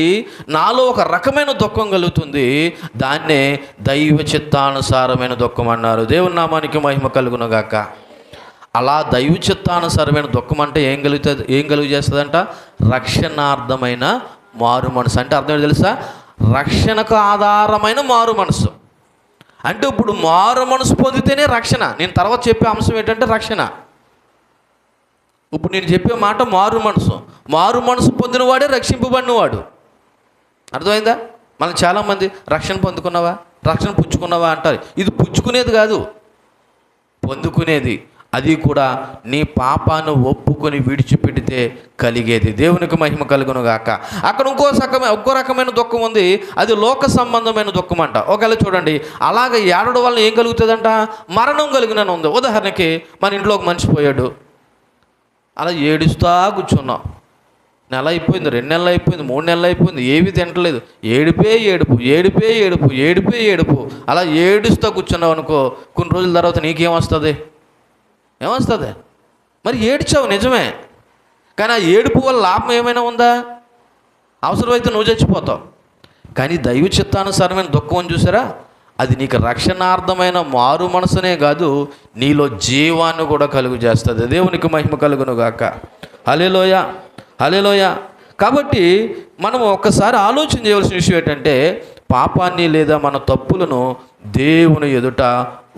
నాలో ఒక రకమైన దుఃఖం కలుగుతుంది. దాన్నే దైవ చిత్తానుసారమైన దుఃఖం అన్నారు. దేవుని నామానికి మహిమ కలుగునుగాక. అలా దైవ చిత్తానుసారమైన దుఃఖం అంటే ఏం కలుగు చేస్తుందంట? రక్షణార్థమైన మారు మనసు. అంటే అర్థం తెలుసా? రక్షణకు ఆధారమైన మారు మనసు. అంటే ఇప్పుడు మారు మనసు పొందితేనే రక్షణ. నేను తర్వాత చెప్పే అంశం ఏంటంటే రక్షణ. ఇప్పుడు నేను చెప్పే మాట మారు మనసు. మారు మనసు పొందినవాడే రక్షింపబడినవాడు. అర్థమైందా? మనం చాలామంది రక్షణ పొందుకున్నావా, రక్షణ పుచ్చుకున్నావా అంటారు. ఇది పుచ్చుకునేది కాదు, పొందుకునేది. అది కూడా నీ పాపాన్ని ఒప్పుకొని విడిచిపెడితే కలిగేది. దేవునికి మహిమ కలుగునుగాక. అక్కడ ఇంకో రకమైన దుఃఖం ఉంది. అది లోక సంబంధమైన దుఃఖం అంట. ఒకవేళ చూడండి, అలాగ ఏడవడం వల్ల ఏం కలుగుతుందంట? మరణం కలిగినని ఉంది. ఉదాహరణకి మన ఇంట్లో ఒక మనిషి పోయాడు, అలా ఏడుస్తా కూర్చున్నాం. నెల అయిపోయింది, 2 నెలలు అయిపోయింది, 3 నెలలు అయిపోయింది, ఏవి తింటలేదు. ఏడుపే ఏడుపు. అలా ఏడుస్తూ కూర్చున్నావు అనుకో, కొన్ని రోజుల తర్వాత నీకేమొస్తుంది? ఏమొస్తుంది? మరి ఏడ్చావు నిజమే, కానీ ఆ ఏడుపు వల్ల లాభం ఏమైనా ఉందా? అవసరమైతే నువ్వు చచ్చిపోతావు. కానీ దైవ చిత్తానుసారమైన దుఃఖం అని చూసారా, అది నీకు రక్షణార్థమైన మారు మనసునే కాదు, నీలో జీవాన్ని కూడా కలుగు చేస్తుంది. దేవునికి మహిమ కలుగునుగాక. హల్లెలూయా, హల్లెలూయా. కాబట్టి మనం ఒక్కసారి ఆలోచన చేయవలసిన విషయం ఏంటంటే, పాపాన్ని లేదా మన తప్పులను దేవుని ఎదుట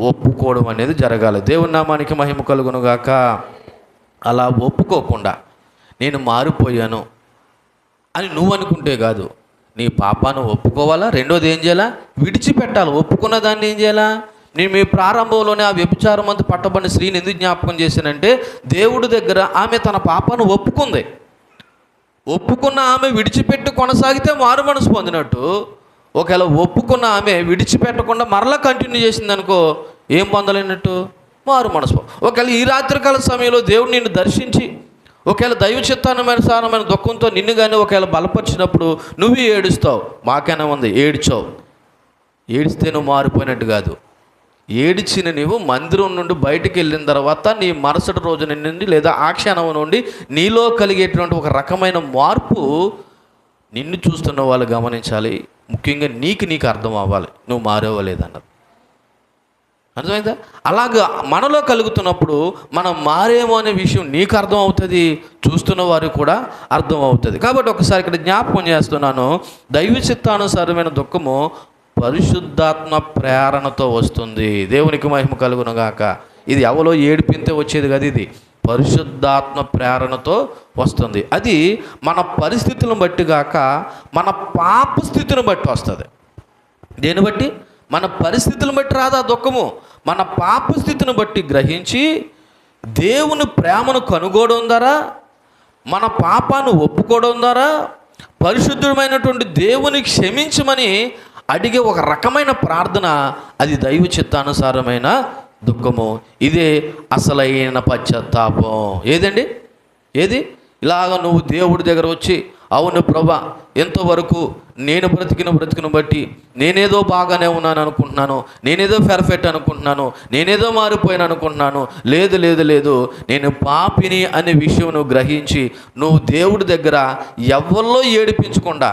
ఒప్పుకోవడం అనేది జరగాలి. దేవుని నామానికి మహిమ కలుగునుగాక. అలా ఒప్పుకోకుండా నేను మారిపోయాను అని నువ్వు అనుకుంటే కాదు, నీ పాపాన్ని ఒప్పుకోవాలా. రెండోది ఏం చేయాలా? విడిచిపెట్టాలి. ఒప్పుకున్న దాన్ని ఏం చేయాలా? నేను మీ ప్రారంభంలోనే ఆ వ్యభిచారం అంతా పట్టబడిన స్త్రీని ఎందుకు జ్ఞాపకం చేశానంటే, దేవుడి దగ్గర ఆమె తన పాపాన్ని ఒప్పుకుంది. ఒప్పుకున్న ఆమె విడిచిపెట్టి కొనసాగితే మారు మనసు పొందినట్టు, ఒకవేళ ఒప్పుకున్న ఆమె విడిచిపెట్టకుండా మరలా కంటిన్యూ చేసింది అనుకో, ఏం పొందలేనట్టు? మారు మనసు. ఒకవేళ ఈ రాత్రికాల సమయంలో దేవుడు నిన్ను దర్శించి ఒకవేళ దైవ చిత్తానుసారమైన దుఃఖంతో నిన్ను కానీ ఒకవేళ బలపరిచినప్పుడు నువ్వు ఏడుస్తావు. మాకైనా ఉంది, ఏడ్చావు. ఏడిస్తే నువ్వు మారిపోయినట్టు కాదు. ఏడిచిన నీవు మందిరం నుండి బయటికి వెళ్ళిన తర్వాత నీ మరుసటి రోజు నుండి లేదా ఆ క్షణం నుండి నీలో కలిగేటువంటి ఒక రకమైన మార్పు నిన్ను చూస్తున్న వాళ్ళు గమనించాలి. ముఖ్యంగా నీకు అర్థం అవ్వాలి నువ్వు మారేవలేదన్నది. అర్థమైందా? అలాగా మనలో కలుగుతున్నప్పుడు మనం మారేమో అనే విషయం నీకు అర్థం అవుతుంది, చూస్తున్న వారికి కూడా అర్థం అవుతుంది. కాబట్టి ఒకసారి ఇక్కడ జ్ఞాపకం చేస్తున్నాను, దైవ చిత్తానుసారమైన దుఃఖము పరిశుద్ధాత్మ ప్రేరణతో వస్తుంది. దేవునికి మహిమ కలుగునుగాక. ఇది ఎవరో ఏడిపితే వచ్చేది కదా, ఇది పరిశుద్ధాత్మ ప్రేరణతో వస్తుంది. అది మన పరిస్థితులను బట్టి కాక మన పాప స్థితిని బట్టి వస్తుంది. దేని బట్టి? మన పరిస్థితులను బట్టి రాదు ఆ దుఃఖము. మన పాప స్థితిని బట్టి గ్రహించి దేవుని ప్రేమను కనుగోవడం ద్వారా, మన పాపాన్ని ఒప్పుకోవడం ద్వారా, పరిశుద్ధమైనటువంటి దేవుని క్షమించమని అడిగే ఒక రకమైన ప్రార్థన, అది దైవ చిత్తానుసారమైన దుఃఖము. ఇదే అసలైన పశ్చాత్తాపం. ఏదండి? ఏది? ఇలాగ నువ్వు దేవుడి దగ్గర వచ్చి, అవును ప్రభా, ఎంతవరకు నేను బ్రతికిన బట్టి నేనేదో బాగానే ఉన్నాను అనుకుంటున్నాను, నేనేదో పెర్ఫెక్ట్ అనుకుంటున్నాను, నేనేదో మారిపోయాను అనుకుంటున్నాను. లేదు, నేను పాపిని అనే విషయం నువ్వు గ్రహించి నువ్వు దేవుడి దగ్గర ఎవరిలో ఏడిపించకుండా,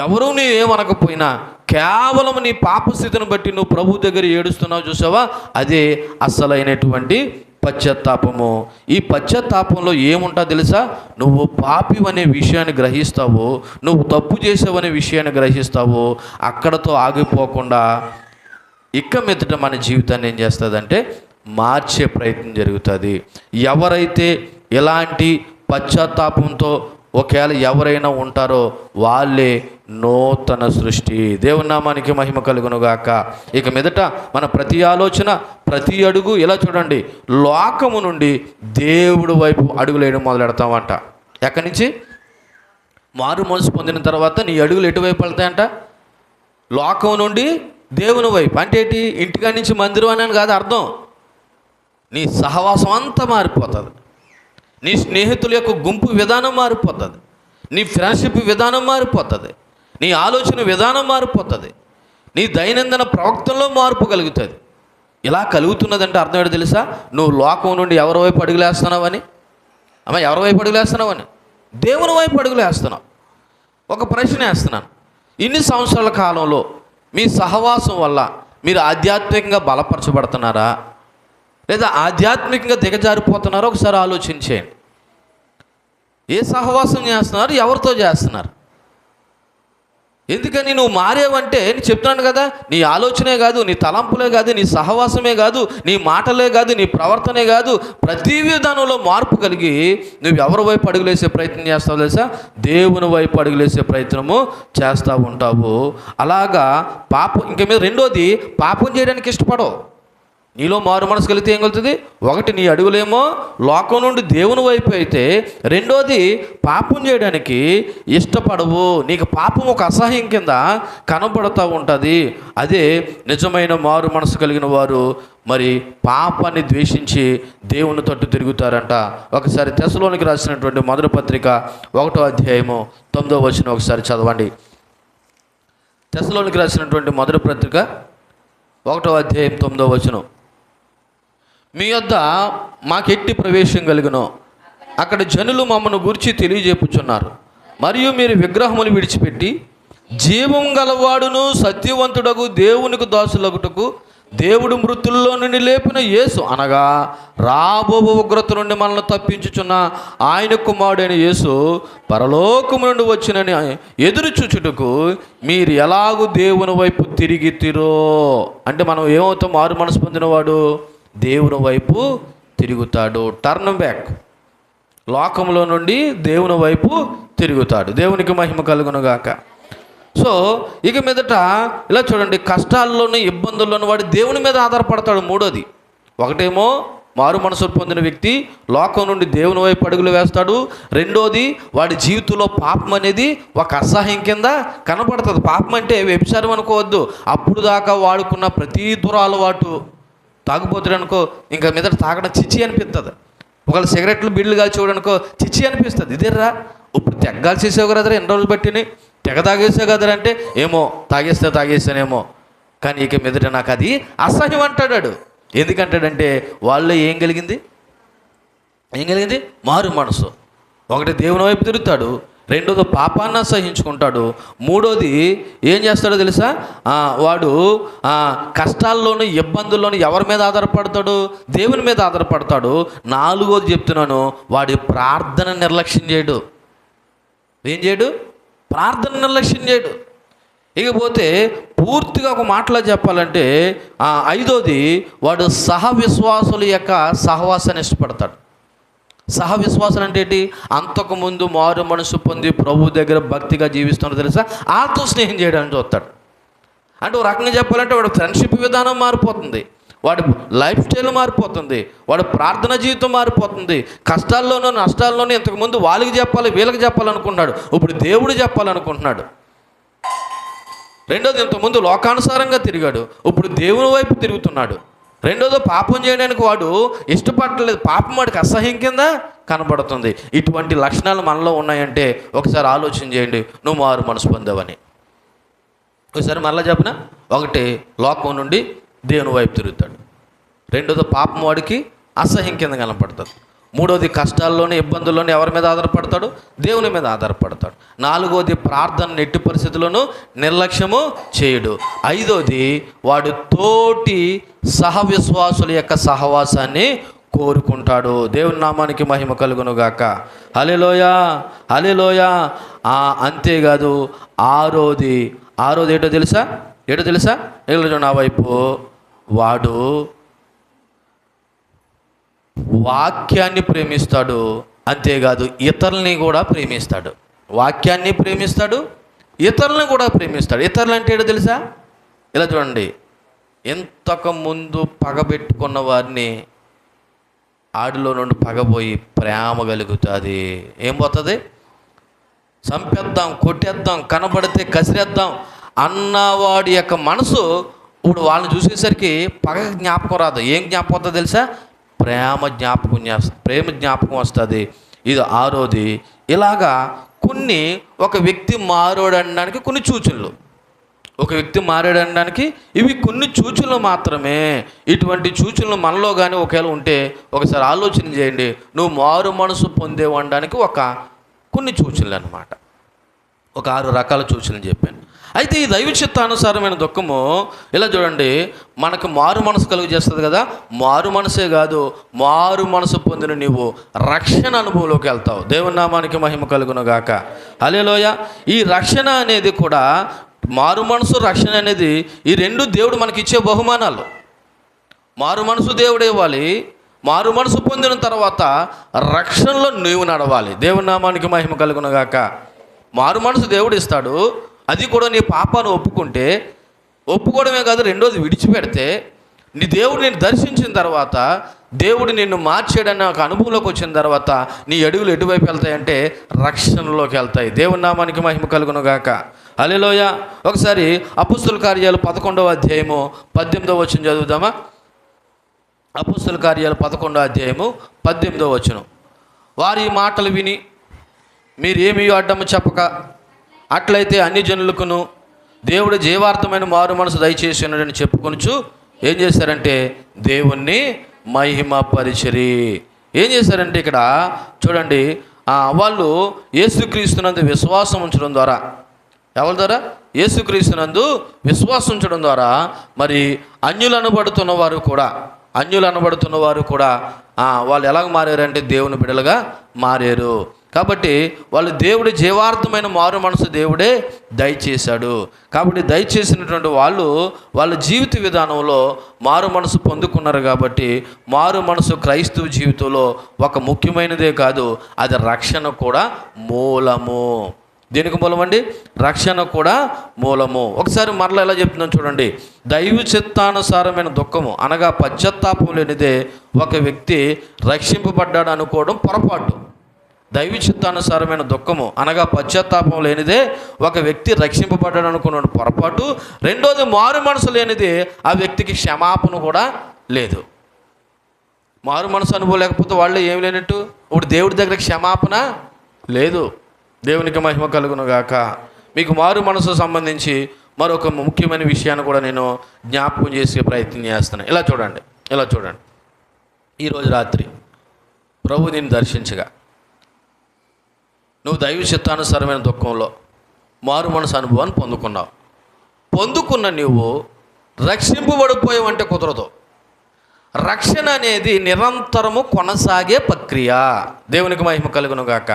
ఎవరూ నీ ఏమనకపోయినా కేవలం నీ పాప స్థితిని బట్టి నువ్వు ప్రభు దగ్గర ఏడుస్తున్నావు చూసావా, అదే అసలైనటువంటి పశ్చాత్తాపము. ఈ పశ్చాత్తాపంలో ఏముంటా తెలుసా, నువ్వు పాపి అనే విషయాన్ని గ్రహిస్తావు, నువ్వు తప్పు చేసావనే విషయాన్ని గ్రహిస్తావు. అక్కడతో ఆగిపోకుండా ఇక మీదట మన జీవితాన్ని ఏం చేస్తుందంటే మార్చే ప్రయత్నం జరుగుతుంది. ఎవరైతే ఇలాంటి పశ్చాత్తాపంతో ఒకవేళ ఎవరైనా ఉంటారో వాళ్ళే నూతన సృష్టి. దేవుని నామానికి మహిమ కలుగునుగాక. ఇక మీదట మన ప్రతి ఆలోచన, ప్రతి అడుగు ఇలా చూడండి, లోకము నుండి దేవుడి వైపు అడుగులేయడం మొదలెడతామంట. ఎక్కడి నుంచి? మారు మనసు పొందిన తర్వాత నీ అడుగులు ఎటువైపు వెళ్తాయంట? లోకం నుండి దేవుని వైపు. అంటే ఏంటి? ఇంటికాడి నుంచి మందిరం అని కాదు అర్థం. నీ సహవాసం అంతా మారిపోతుంది, నీ స్నేహితుల యొక్క గుంపు విధానం మారిపోతుంది, నీ ఫ్రెండ్షిప్ విధానం మారిపోతుంది, నీ ఆలోచన విధానం మారిపోతుంది, నీ దైనందిన ప్రవక్తల్లో మార్పు కలుగుతుంది. ఇలా కలుగుతున్నదంటే అర్థం ఏంటో తెలుసా? నువ్వు లోకం నుండి ఎవరి వైపు అడుగులేస్తున్నావని. అమ్మ, ఎవరి వైపు అడుగులేస్తున్నావని? దేవుని వైపు అడుగులేస్తున్నావు. ఒక ప్రశ్న వేస్తున్నాను, ఇన్ని సంవత్సరాల కాలంలో మీ సహవాసం వల్ల మీరు ఆధ్యాత్మికంగా బలపరచబడుతున్నారా, లేదా ఆధ్యాత్మికంగా దిగజారిపోతున్నారో ఒకసారి ఆలోచించేయండి. ఏ సహవాసం చేస్తున్నారు, ఎవరితో చేస్తున్నారు? ఎందుకని నువ్వు మారేవంటే నేను చెప్తున్నాను కదా, నీ ఆలోచనే కాదు, నీ తలంపులే కాదు, నీ సహవాసమే కాదు, నీ మాటలే కాదు, నీ ప్రవర్తనే కాదు, ప్రతి విధానంలో మార్పు కలిగి నువ్వు ఎవరి వైపు అడుగులేసే ప్రయత్నం చేస్తావు తెలుసా? దేవుని వైపు అడుగులేసే ప్రయత్నము చేస్తూ ఉంటావు. అలాగా పాపం. ఇంక మీద రెండోది, పాపం చేయడానికి ఇష్టపడవు. నీలో మారు మనసు కలిగితే ఏం కలుగుతుంది? ఒకటి, నీ అడుగులేమో లోకం నుండి దేవుని వైపు అయితే, రెండోది పాపం చేయడానికి ఇష్టపడవు. నీకు పాపం ఒక అసహ్యం కింద కనబడుతూ ఉంటుంది. అదే నిజమైన మారు మనసు కలిగిన వారు మరి పాపాన్ని ద్వేషించి దేవుని తట్టు తిరుగుతారంట. ఒకసారి తెస్సలోనికి రాసినటువంటి మొదటి పత్రిక 1వ అధ్యాయము 9వ వచనం ఒకసారి చదవండి. తెస్సలోనికి రాసినటువంటి మొదటి పత్రిక 1వ అధ్యాయం 9వ వచనం. మీ యొద్ద మాకెట్టి ప్రవేశం కలిగినో అక్కడ జనులు మమ్మను గురించి తెలియజెప్పుచున్నారు. మరియు మీరు విగ్రహములు విడిచిపెట్టి జీవం గలవాడును సత్యవంతుడగు దేవునికి దాసులగుటకు దేవుడు మృతుల్లో నుండి లేపిన యేసు, అనగా రాబో ఉగ్రత నుండి మనల్ని తప్పించుచున్న ఆయన కుమారుడైన యేసు పరలోకము నుండి వచ్చినని ఎదురు చూచుటకు మీరు ఎలాగూ దేవుని వైపు తిరిగితిరో. అంటే మనం ఏమవుతాం? మారు మనసు పొందినవాడు దేవుని వైపు తిరుగుతాడు. Turn back. లోకంలో నుండి దేవుని వైపు తిరుగుతాడు. దేవునికి మహిమ కలుగునుగాక. సో ఇక మీదట ఇలా చూడండి, కష్టాల్లోనూ ఇబ్బందుల్లోనూ వాడు దేవుని మీద ఆధారపడతాడు. మూడోది, ఒకటేమో మారు మనసు పొందిన వ్యక్తి లోకం నుండి దేవుని వైపు అడుగులు వేస్తాడు. రెండోది, వాడి జీవితంలో పాపం అనేది ఒక అసహ్యం కింద కనపడుతుంది. పాపం అంటే వ్యభిచారం అనుకోవద్దు. అప్పుడు దాకా వాడుకున్న ప్రతి దురలవాటు, తాగుపోతాడు అనుకో, ఇంకా మీదట తాగడం చిచ్చి అనిపిస్తుంది. ఒకవేళ సిగరెట్లు బిడ్లు కాల్చి చూడనుకో చిచ్చి అనిపిస్తుంది. ఇదేరా ఇప్పుడు తెగ్గాలు చేసావు కదరా, ఎన్ని రోజులు బట్టిని తెగ తాగేసావు కదరా అంటే, ఏమో తాగేసానేమో, కానీ ఇక మీదట నాకు అది అసహ్యం అంటాడు. ఎందుకంటాడంటే వాళ్ళు ఏం కలిగింది? మారు మనసు. ఒకటి దేవుని వైపు తిరుగుతాడు, రెండోది పాపాన్ని అసహించుకుంటాడు, మూడోది ఏం చేస్తాడో తెలుసా? వాడు కష్టాల్లోనూ ఇబ్బందుల్లోనూ ఎవరి మీద ఆధారపడతాడు? దేవుని మీద ఆధారపడతాడు. నాలుగోది చెప్తున్నాను, వాడి ప్రార్థన నిర్లక్ష్యం చేయడు. ఏం చేయడు? ప్రార్థన నిర్లక్ష్యం చేయడు. ఇకపోతే పూర్తిగా ఒక మాటలో చెప్పాలంటే ఐదోది, వాడు సహవిశ్వాసుల యొక్క సహవాసాన్ని ఇష్టపడతాడు. సహవిశ్వాసం అంటే ఏంటి? అంతకుముందు మారు మనసు పొంది ప్రభు దగ్గర భక్తిగా జీవిస్తున్నారు తెలుసా, వాళ్ళతో స్నేహం చేయడానికి చూస్తాడు. అంటే ఒక రకంగా చెప్పాలంటే వాడు ఫ్రెండ్షిప్ విధానం మారిపోతుంది, వాడి లైఫ్ స్టైల్ మారిపోతుంది, వాడి ప్రార్థన జీవితం మారిపోతుంది. కష్టాల్లోనూ నష్టాల్లోనూ ఇంతకుముందు వాళ్ళకి చెప్పాలి వీళ్ళకి చెప్పాలనుకుంటున్నాడు, ఇప్పుడు దేవుడు చెప్పాలనుకుంటున్నాడు. రెండోది, ఇంతకుముందు లోకానుసారంగా తిరిగాడు, ఇప్పుడు దేవుని వైపు తిరుగుతున్నాడు. రెండోదో, పాపం చేయడానికి వాడు ఇష్టపడలేదు, పాపం వాడికి అసహ్యం కింద కనబడుతుంది. ఇటువంటి లక్షణాలు మనలో ఉన్నాయంటే ఒకసారి ఆలోచన చేయండి, నువ్వు మారు మనసు పొందావని. ఒకసారి మళ్ళీ చెప్పిన, ఒకటి లోకం నుండి దేవుని వైపు తిరుగుతాడు, రెండోదో పాపం వాడికి అసహ్యం కింద కనపడుతుంది, మూడోది కష్టాల్లోనే ఇబ్బందుల్లోనే ఎవరి మీద ఆధారపడతాడు? దేవుని మీద ఆధారపడతాడు. నాలుగోది ప్రార్థన ఎట్టి పరిస్థితుల్లోనూ నిర్లక్ష్యము చేయడు. ఐదోది వాడు తోటి సహవిశ్వాసుల యొక్క సహవాసాన్ని కోరుకుంటాడు. దేవుని నామానికి మహిమ కలుగునుగాక. హల్లెలూయా, హల్లెలూయా. అంతేకాదు ఆరోది ఏంటో తెలుసా? నా వైపు వాడు వాక్యాన్ని ప్రేమిస్తాడు. అంతేకాదు ఇతరుల్ని కూడా ప్రేమిస్తాడు. వాక్యాన్ని ప్రేమిస్తాడు, ఇతరులను కూడా ప్రేమిస్తాడు. ఇతరులు అంటే ఏంటో తెలుసా? ఇలా చూడండి, ఇంతకుముందు పగబెట్టుకున్న వారిని ఆడిలో నుండి పగబోయి ప్రేమ కలుగుతుంది. ఏం పోతుంది? చంపేద్దాం, కొట్టేద్దాం, కనబడితే కసిరేద్దాం అన్నవాడి యొక్క మనసు ఇప్పుడు వాళ్ళని చూసేసరికి పగ జ్ఞాపకం రాదు. ఏం జ్ఞాపకం వస్తుందో తెలుసా? ప్రేమ జ్ఞాపకం వస్తుంది. ఇది ఆరోది. ఇలాగా ఒక వ్యక్తి మారోడనడానికి కొన్ని సూచనలు, ఒక వ్యక్తి మారాడనడానికి ఇవి కొన్ని సూచనలు మాత్రమే. ఇటువంటి సూచనలు మనలో కానీ ఒకవేళ ఉంటే ఒకసారి ఆలోచన చేయండి. నువ్వు మారు మనసు పొందేవడానికి కొన్ని సూచనలు అన్నమాట. ఒక 6 రకాల సూచనలు చెప్పాను. అయితే ఈ దైవ చిత్తానుసారమైన దుఃఖము ఇలా చూడండి, మనకు మారు మనసు కలుగు చేస్తుంది కదా. మారు మనసే కాదు, మారు మనసు పొందిన నీవు రక్షణ అనుభవంలోకి వెళ్తావు. దేవుని నామానికి మహిమ కలుగును గాక. హల్లెలూయా. ఈ రక్షణ అనేది కూడా, మారు మనసు, రక్షణ అనేది ఈ రెండు దేవుడు మనకిచ్చే బహుమానాలు. మారు మనసు దేవుడు ఇవ్వాలి, మారు మనసు పొందిన తర్వాత రక్షణలో నీవు నడవాలి. దేవుని నామానికి మహిమ కలుగును గాక. మారు మనసు దేవుడు ఇస్తాడు, అది కూడా నీ పాపాన్ని ఒప్పుకోవడమే కాదు, రెండోది విడిచిపెడితే నీ దేవుడు నిన్ను దర్శించిన తర్వాత, దేవుడు నిన్ను మార్చాడన్న ఒక అనుభవంలోకి వచ్చిన తర్వాత నీ అడుగులు ఎటువైపు వెళ్తాయంటే రక్షణలోకి వెళ్తాయి. దేవుని నామానికి మహిమ కలుగును గాక. హల్లెలూయా. ఒకసారి అపోస్తలుల కార్యాలు 11వ అధ్యాయము 18వ వచనం చదువుదామా? అపోస్తలుల కార్యాలు 11వ అధ్యాయము 18వ వచనం. వారి మాటలు విని మీరు ఏమీ అడ్డము చెప్పక, అట్లయితే అన్ని జనులకును దేవుడు జీవార్థమైన మారు మనసు దయచేసి ఉన్నాడని చెప్పుకొనుచు ఏం చేశారంటే దేవుణ్ణి మహిమపరిచిరి. ఏం చేశారంటే ఇక్కడ చూడండి, వాళ్ళు యేసుక్రీస్తునందు విశ్వాసం ఉంచడం ద్వారా, ఎవరి ద్వారా? యేసుక్రీస్తునందు విశ్వాసం ఉంచడం ద్వారా మరి అన్యులు అనబడుతున్న వారు కూడా వాళ్ళు ఎలాగ మారారంటే దేవుని బిడ్డలుగా మారారు. కాబట్టి వాళ్ళు దేవుడి జీవార్థమైన మారు మనసు దేవుడే దయచేశాడు. కాబట్టి దయచేసినటువంటి వాళ్ళ జీవిత విధానంలో మారు మనసు పొందుకున్నారు. కాబట్టి మారు మనసు క్రైస్తవ జీవితంలో ఒక ముఖ్యమైనదే కాదు, అది రక్షణ కూడా మూలము. దేనికి మూలమండి? రక్షణ కూడా మూలము. ఒకసారి మరలా ఎలా చెప్తున్నాను చూడండి. దైవ చిత్తానుసారమైన దుఃఖము అనగా పశ్చాత్తాపం లేనిదే ఒక వ్యక్తి రక్షింపబడ్డాడు అనుకోవడం పొరపాటు. దైవ చిత్తానుసారమైన దుఃఖము అనగా పశ్చాత్తాపం లేనిదే ఒక వ్యక్తి రక్షింపబడ్డాడు అనుకున్నాడు పొరపాటు. రెండోది, మారు మనసు లేనిదే ఆ వ్యక్తికి క్షమాపణ కూడా లేదు. మారు మనసు అనుభవం లేకపోతే వాళ్ళు ఏం లేనట్టు. ఇప్పుడు దేవుడి దగ్గర క్షమాపణ లేదు. దేవునికి మహిమ కలుగును గాక. మీకు మారు మనసు సంబంధించి మరొక ముఖ్యమైన విషయాన్ని కూడా నేను జ్ఞాపకం చేసే ప్రయత్నం చేస్తున్నాను. ఇలా చూడండి. ఈరోజు రాత్రి ప్రభు నిన్ను దర్శించగా నువ్వు దైవ చిత్తానుసారమైన దుఃఖంలో మారు మనసు అనుభవాన్ని పొందుకున్న నువ్వు రక్షింపబడిపోయావంటే కుదరదు. రక్షణ అనేది నిరంతరము కొనసాగే ప్రక్రియ. దేవునికి మహిమ కలుగును గాక.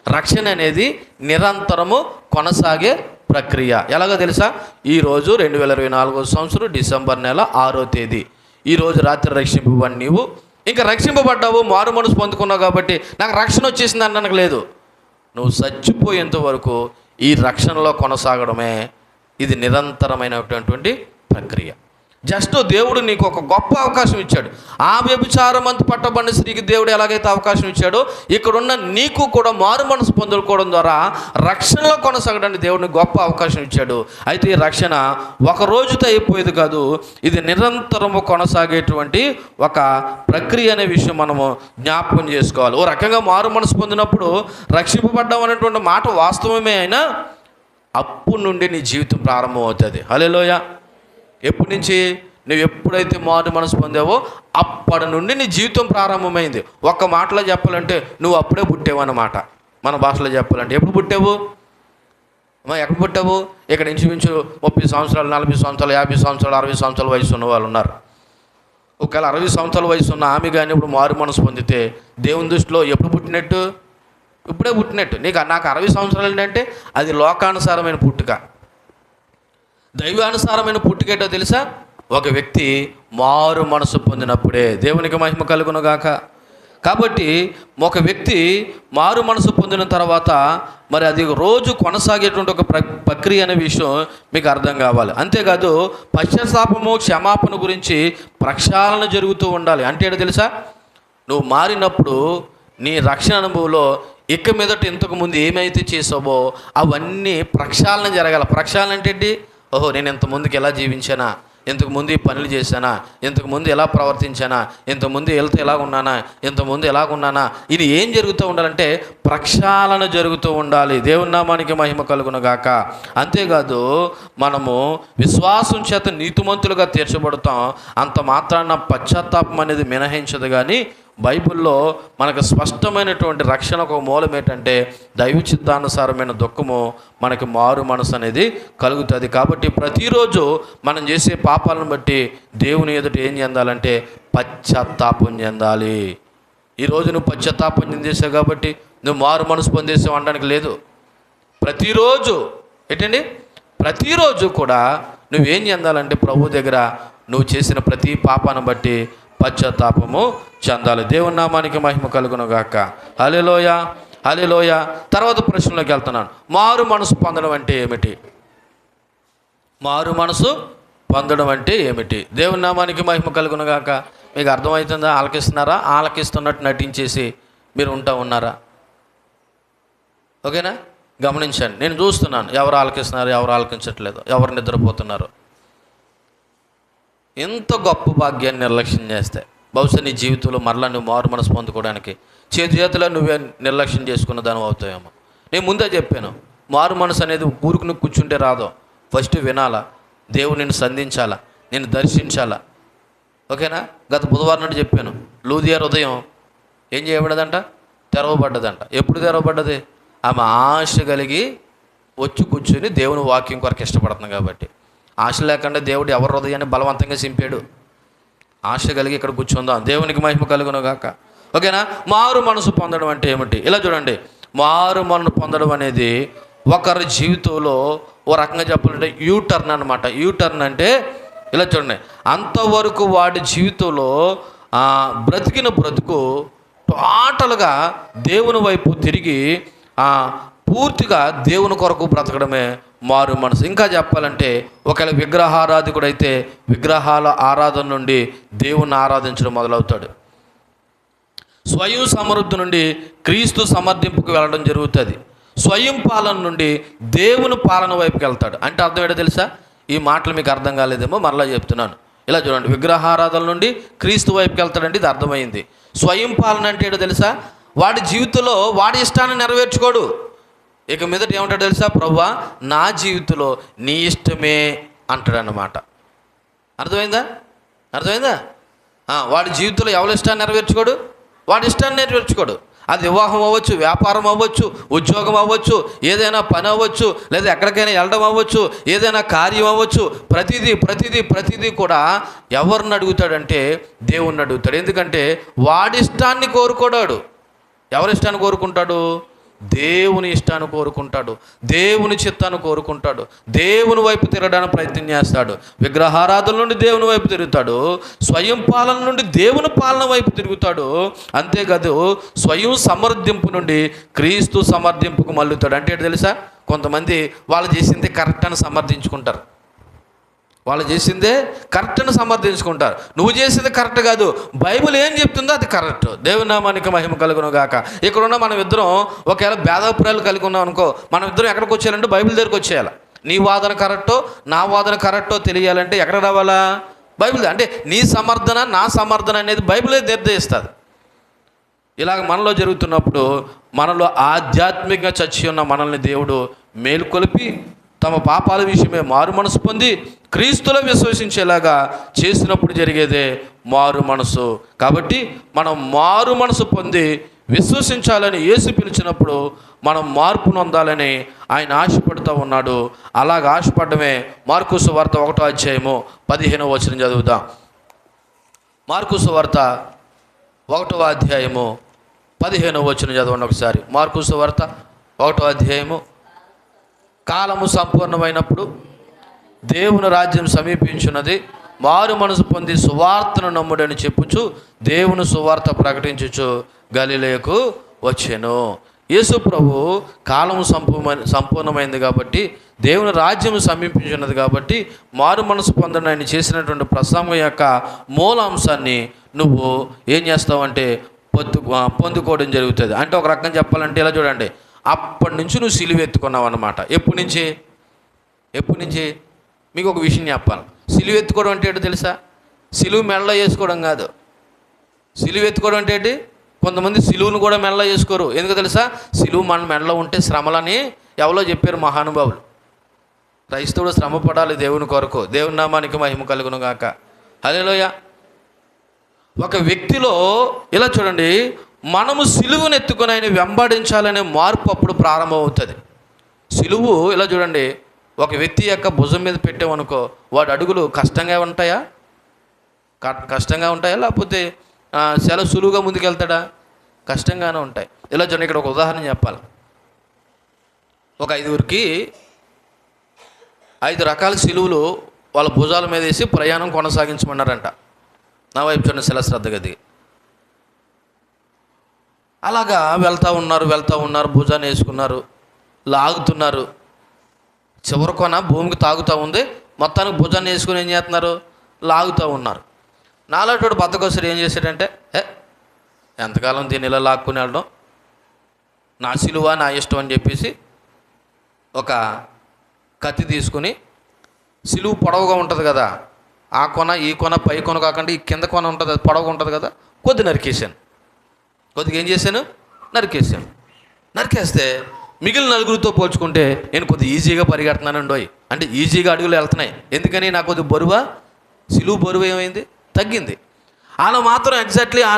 రక్షణ అనేది నిరంతరము కొనసాగే ప్రక్రియ. ఎలాగో తెలుసా? ఈరోజు 2024 సంవత్సరం డిసెంబర్ నెల 6వ తేదీ, ఈరోజు రాత్రి రక్షింపబడి నీవు ఇంకా రక్షింపబడ్డావు, మారు మనసు పొందుకున్నావు కాబట్టి నాకు రక్షణ వచ్చేసింది అనడానికి లేదు. నువ్వు చచ్చిపోయేంత వరకు ఈ రక్షణలో కొనసాగడమే ఇది నిరంతరమైనటువంటి ప్రక్రియ. జస్ట్ దేవుడు నీకు ఒక గొప్ప అవకాశం ఇచ్చాడు. ఆ వ్యభిచారమంత పట్టబడిన స్త్రీకి దేవుడు ఎలాగైతే అవకాశం ఇచ్చాడో ఇక్కడున్న నీకు కూడా మారు మనసు పొందుకోవడం ద్వారా రక్షణలో కొనసాగడానికి దేవుడిని గొప్ప అవకాశం ఇచ్చాడు. అయితే ఈ రక్షణ ఒక రోజుతో అయిపోయేది కాదు, ఇది నిరంతరము కొనసాగేటువంటి ఒక ప్రక్రియ అనే విషయం మనము జ్ఞాపకం చేసుకోవాలి. ఓ రకంగా మారు మనసు పొందినప్పుడు రక్షింపబడ్డాం అనేటువంటి మాట వాస్తవమే, అయినా అప్పటి నుండి నీ జీవితం ప్రారంభం అవుతుంది. హల్లెలూయా. ఎప్పటి నుంచి? నువ్వు ఎప్పుడైతే మారు మనసు పొందావో అప్పటి నుండి నీ జీవితం ప్రారంభమైంది. ఒక్క మాటలో చెప్పాలంటే నువ్వు అప్పుడే పుట్టావు అన్నమాట. మన భాషలో చెప్పాలంటే ఎప్పుడు పుట్టావు? ఎక్కడ పుట్టావు? ఇక్కడ ఇంచుమించు 30 సంవత్సరాలు, 40 సంవత్సరాలు, 50 సంవత్సరాలు, 60 సంవత్సరాల వయసు ఉన్న వాళ్ళు ఉన్నారు. ఒకవేళ 60 సంవత్సరాల వయసు ఉన్న ఆమె కానీ ఇప్పుడు మారు మనసు పొందితే దేవుని దృష్టిలో ఎప్పుడు పుట్టినట్టు? ఇప్పుడే పుట్టినట్టు. నాకు 60 సంవత్సరాలు ఏంటంటే అది లోకానుసారమైన పుట్టుక. దైవానుసారమైన పుట్టుకేటో తెలుసా? ఒక వ్యక్తి మారు మనసు పొందినప్పుడే. దేవునికి మహిమ కలుగును గాక. కాబట్టి ఒక వ్యక్తి మారు మనసు పొందిన తర్వాత మరి అది రోజు కొనసాగేటువంటి ఒక ప్రక్రియ అనే విషయం మీకు అర్థం కావాలి. అంతేకాదు పశ్చాత్తాపము, క్షమాపణ గురించి ప్రక్షాళన జరుగుతూ ఉండాలి. అంటే ఏంటో తెలుసా? నువ్వు మారినప్పుడు నీ రక్షణ అనుభవంలో ఇక మీదట ఇంతకుముందు ఏమైతే చేసావో అవన్నీ ప్రక్షాళన జరగాలి. ప్రక్షాళన అంటే ఏంటి? ఓహో, నేను ఇంతకుముందుకు ఎలా జీవించానా, ఇంతకుముందు ఈ పనులు చేశానా, ఇంతకుముందు ఎలా ప్రవర్తించానా, ఇంతకుముందు వెళ్తే ఎలా ఉన్నానా, ఇంతకుముందు ఎలాగున్నానా, ఇది ఏం జరుగుతూ ఉండాలంటే ప్రక్షాళన జరుగుతూ ఉండాలి. దేవుని నామానికి మహిమ కలుగును గాక. అంతేకాదు మనము విశ్వాసం చేత నీతిమంతులుగా తీర్చబడతాం. అంత మాత్రాన పశ్చాత్తాపం అనేది మినహాయించదు. కానీ బైబిల్లో మనకు స్పష్టమైనటువంటి రక్షణ ఒక మూలం ఏంటంటే దైవ చిత్తానుసారమైన దుఃఖము, మనకి మారు మనసు అనేది కలుగుతుంది. కాబట్టి ప్రతిరోజు మనం చేసే పాపాలను బట్టి దేవుని ఎదుట ఏం చెందాలంటే పశ్చాత్తాపం చెందాలి. ఈరోజు నువ్వు పశ్చాత్తాపం చెందేసావు కాబట్టి నువ్వు మారు మనసు పొందేసావు అనడానికి లేదు. ప్రతిరోజు ఏంటండి, ప్రతిరోజు కూడా నువ్వేం చెందాలంటే ప్రభు దగ్గర నువ్వు చేసిన ప్రతి పాపాన్ని బట్టి పశ్చాత్తాపము చెందాలి. దేవుని నామానికి మహిమ కలుగును గాక. హల్లెలూయా, హల్లెలూయా. తర్వాత ప్రశ్నలోకి వెళ్తున్నాను. మారు మనసు పొందడం అంటే ఏమిటి? మారు మనసు పొందడం అంటే ఏమిటి? దేవుని నామానికి మహిమ కలుగును గాక. మీకు అర్థమవుతుందా? ఆలకిస్తున్నారా? ఆలకిస్తున్నట్టు నటించేసి మీరు ఉన్నారా? ఓకేనా? గమనించండి. నేను చూస్తున్నాను ఎవరు ఆలకిస్తున్నారు, ఎవరు ఆలకించట్లేదు, ఎవరు నిద్రపోతున్నారు. ఎంత గొప్ప భాగ్యాన్ని నిర్లక్ష్యం చేస్తే బహుశా నీ జీవితంలో మరలా నువ్వు మారు మనసు పొందుకోవడానికి చేతిలో నువ్వే నిర్లక్ష్యం చేసుకున్న దాని అవుతావేమో. నేను ముందే చెప్పాను, మారు మనసు అనేది ఊరికి నువ్వు కూర్చుంటే రాదో. ఫస్ట్ వినాలా, దేవుడు నిన్ను సంధించాలా, నిన్ను దర్శించాలా. ఓకేనా? గత బుధవారం నాడు చెప్పాను, లూదియా హృదయం ఏం చేయబడ్డదంట? తెరవబడ్డదంట. ఎప్పుడు తెరవబడ్డది? ఆమె ఆశ కలిగి వచ్చి కూర్చుని దేవుని వాక్యం కొరకు ఇష్టపడుతుంది కాబట్టి. ఆశ లేకుండా దేవుడు ఎవరి హృదయాన్ని బలవంతంగా చింపాడు. ఆశ కలిగి ఇక్కడ కూర్చుందాం. దేవునికి మహిమ కలుగును గాక. ఓకేనా? మారు మనసు పొందడం అంటే ఏమిటి? ఇలా చూడండి, మారు మనసు పొందడం అనేది ఒకరి జీవితంలో ఓ రకంగా చెప్పాలంటే యూటర్న్ అనమాట. యూటర్న్ అంటే ఇలా చూడండి, అంతవరకు వాడి జీవితంలో బ్రతికిన బ్రతుకు టోటల్గా దేవుని వైపు తిరిగి పూర్తిగా దేవుని కొరకు బ్రతకడమే మారు మనసు. ఇంకా చెప్పాలంటే ఒకవేళ విగ్రహారాధికుడైతే విగ్రహాల ఆరాధన నుండి దేవుని ఆరాధించడం మొదలవుతాడు. స్వయం సమృద్ధి నుండి క్రీస్తు సమర్థింపుకు వెళ్ళడం జరుగుతుంది. స్వయం పాలన నుండి దేవుని పాలన వైపుకి వెళ్తాడు. అంటే అర్థం ఏంటో తెలుసా? ఈ మాటలు మీకు అర్థం కాలేదేమో, మరలా చెప్తున్నాను. ఇలా చూడండి, విగ్రహారాధన నుండి క్రీస్తు వైపుకి వెళ్తాడంటే ఇది అర్థమైంది. స్వయం పాలన అంటే ఏంటో తెలుసా? వాడి జీవితంలో వాడి ఇష్టాన్ని నెరవేర్చుకోడు. ఇక మీదట ఏమంటాడు తెలుసా? ప్రభువా, నా జీవితంలో నీ ఇష్టమే అంటాడు అన్నమాట. అర్థమైందా? వాడి జీవితంలో ఎవరి ఇష్టాన్ని నెరవేర్చుకోడు? వాడి ఇష్టాన్ని నెరవేర్చుకోడు. అది వివాహం అవ్వచ్చు, వ్యాపారం అవ్వచ్చు, ఉద్యోగం అవ్వచ్చు, ఏదైనా పని అవ్వచ్చు, లేదా ఎక్కడికైనా వెళ్ళడం అవ్వచ్చు, ఏదైనా కార్యం అవ్వచ్చు. ప్రతిదీ కూడా ఎవరిని అడుగుతాడంటే దేవుణ్ణి అడుగుతాడు. ఎందుకంటే వాడి ఇష్టాన్ని కోరుకోడాడు. ఎవరి ఇష్టాన్ని కోరుకుంటాడు? దేవుని ఇష్టాన్ని కోరుకుంటాడు, దేవుని చిత్తాన్ని కోరుకుంటాడు, దేవుని వైపు తిరగడానికి ప్రయత్నం చేస్తాడు. విగ్రహారాధన నుండి దేవుని వైపు తిరుగుతాడు, స్వయం పాలన నుండి దేవుని పాలన వైపు తిరుగుతాడు. అంతేకాదు స్వయం సమర్థింపు నుండి క్రీస్తు సమర్థింపుకు మళ్ళుతాడు. అంటే ఏంటి తెలుసా? కొంతమంది వాళ్ళు చేసింది కరెక్ట్ అని సమర్థించుకుంటారు. వాళ్ళు చేసిందే కరెక్ట్ అని సమర్థించుకుంటారు. నువ్వు చేసేది కరెక్ట్ కాదు, బైబిల్ ఏం చెప్తుందో అది కరెక్ట్. దేవుని నామానికి మహిమ కలుగును గాక. ఇక్కడున్న మనం ఇద్దరం ఒకవేళ భేదాభిప్రాయాలు కలిగి ఉన్నాం అనుకో, మనం ఇద్దరం ఎక్కడికి వచ్చేయాలంటే బైబిల్ దగ్గరికి వచ్చేయాలి. నీ వాదన కరెక్టో నా వాదన కరెక్టో తెలియాలంటే ఎక్కడ రావాలా? బైబిల్. అంటే నీ సమర్థన నా సమర్థన అనేది బైబిలే నిర్దేశిస్తుంది. ఇలాగ మనలో జరుగుతున్నప్పుడు మనలో ఆధ్యాత్మికంగా చచ్చి ఉన్న మనల్ని దేవుడు మేలుకొలిపి తమ పాపాల విషయమే మారు మనసు పొంది క్రీస్తులో విశ్వసించేలాగా చేసినప్పుడు జరిగేదే మారు మనసు. కాబట్టి మనం మారు మనసు పొంది విశ్వసించాలని యేసు పిలిచినప్పుడు మనం మార్పు నొందాలని ఆయన ఆశపడుతూ ఉన్నాడు. అలాగ ఆశపడమే మార్కు సువార్త 1వ అధ్యాయము 15వ వచనం చదువుదాం. మార్కు సువార్త 1వ అధ్యాయము 15వ వచనం చదవండి ఒకసారి. మార్కు సువార్త 1వ అధ్యాయము. కాలము సంపూర్ణమైనప్పుడు దేవుని రాజ్యం సమీపించున్నది, మారు మనసు పొంది సువార్తను నమ్ముడని చెప్పుచు దేవుని సువార్త ప్రకటించుచు గలిలయకు వచ్చెను. యేసు ప్రభు కాలము సంపూర్ణమైంది కాబట్టి, దేవుని రాజ్యం సమీపించున్నది కాబట్టి, మారు మనసు పొందని ఆయన చేసినటువంటి ప్రసంగం యొక్క మూలాంశాన్ని నువ్వు ఏం చేస్తావంటే పొందుకోవడం జరుగుతుంది. అంటే ఒక రకం చెప్పాలంటే ఇలా చూడండి, అప్పటి నుంచి నువ్వు సిలువ ఎత్తుకున్నావు అన్నమాట. ఎప్పటి నుంచి మీకు ఒక విషయం చెప్పాలి. సిలువ ఎత్తుకోవడం అంటే ఏంటో తెలుసా? సిలువ మెడలో వేసుకోవడం కాదు. సిలువ ఎత్తుకోవడం అంటే ఏంటి? కొంతమంది సిలువను కూడా మెడలో వేసుకోరు. ఎందుకు తెలుసా? సిలువ మన మెడలో ఉంటే శ్రమలని ఎవరో చెప్పారు మహానుభావులు. క్రైస్తవుడు శ్రమ పడాలి దేవుని కొరకు. దేవుని నామానికి మహిమ కలుగును గాక. హల్లెలూయా. ఒక వ్యక్తిలో ఇలా చూడండి, మనము సిలువను ఎత్తుకొని ఆయన వెంబడించాలనే మార్పు అప్పుడు ప్రారంభమవుతుంది. సిలువు ఇలా చూడండి, ఒక వ్యక్తి యొక్క భుజం మీద పెట్టామనుకో, వాడి అడుగులు కష్టంగా ఉంటాయా? లేకపోతే చాలా సులువుగా ముందుకెళ్తాడా? కష్టంగానే ఉంటాయి. ఇలా చూడండి, ఇక్కడ ఒక ఉదాహరణ చెప్పాలి. ఒక 5గురికి 5 రకాల సిలువులు వాళ్ళ భుజాల మీద వేసి ప్రయాణం కొనసాగించమన్నారంట. నా వైపు చూడండి, చాలా శ్రద్ధగా దిగి. అలాగా వెళ్తూ ఉన్నారు, భుజాన్ని వేసుకున్నారు, లాగుతున్నారు. చివరి కొన భూమికి తాగుతూ ఉంది, మొత్తానికి భుజాన్ని వేసుకుని ఏం చేస్తున్నారు? లాగుతూ ఉన్నారు. నాలాంటి బద్దకొసరు ఏం చేశాడంటే, ఎంతకాలం దీన్ని ఇలా లాక్కుని వెళ్ళడం, నా సిలువ నా ఇష్టం అని చెప్పేసి ఒక కత్తి తీసుకుని, సిలువ పొడవుగా ఉంటుంది కదా, ఆ కొన ఈ కొన పై కొన కాకుండా ఈ కింద కొన ఉంటుంది, అది పొడవుగా ఉంటుంది కదా, కొద్దిగా ఏం చేశాను? నరికేస్తే మిగిలిన నలుగురితో పోల్చుకుంటే నేను కొద్దిగా ఈజీగా పరిగెడుతున్నానండి. అంటే ఈజీగా అడుగులు వెళ్తున్నాయి. ఎందుకని? నాకు కొద్దిగా బరువా, సిలువు బరువు ఏమైంది? తగ్గింది. అలా మాత్రం ఎగ్జాక్ట్లీ ఆ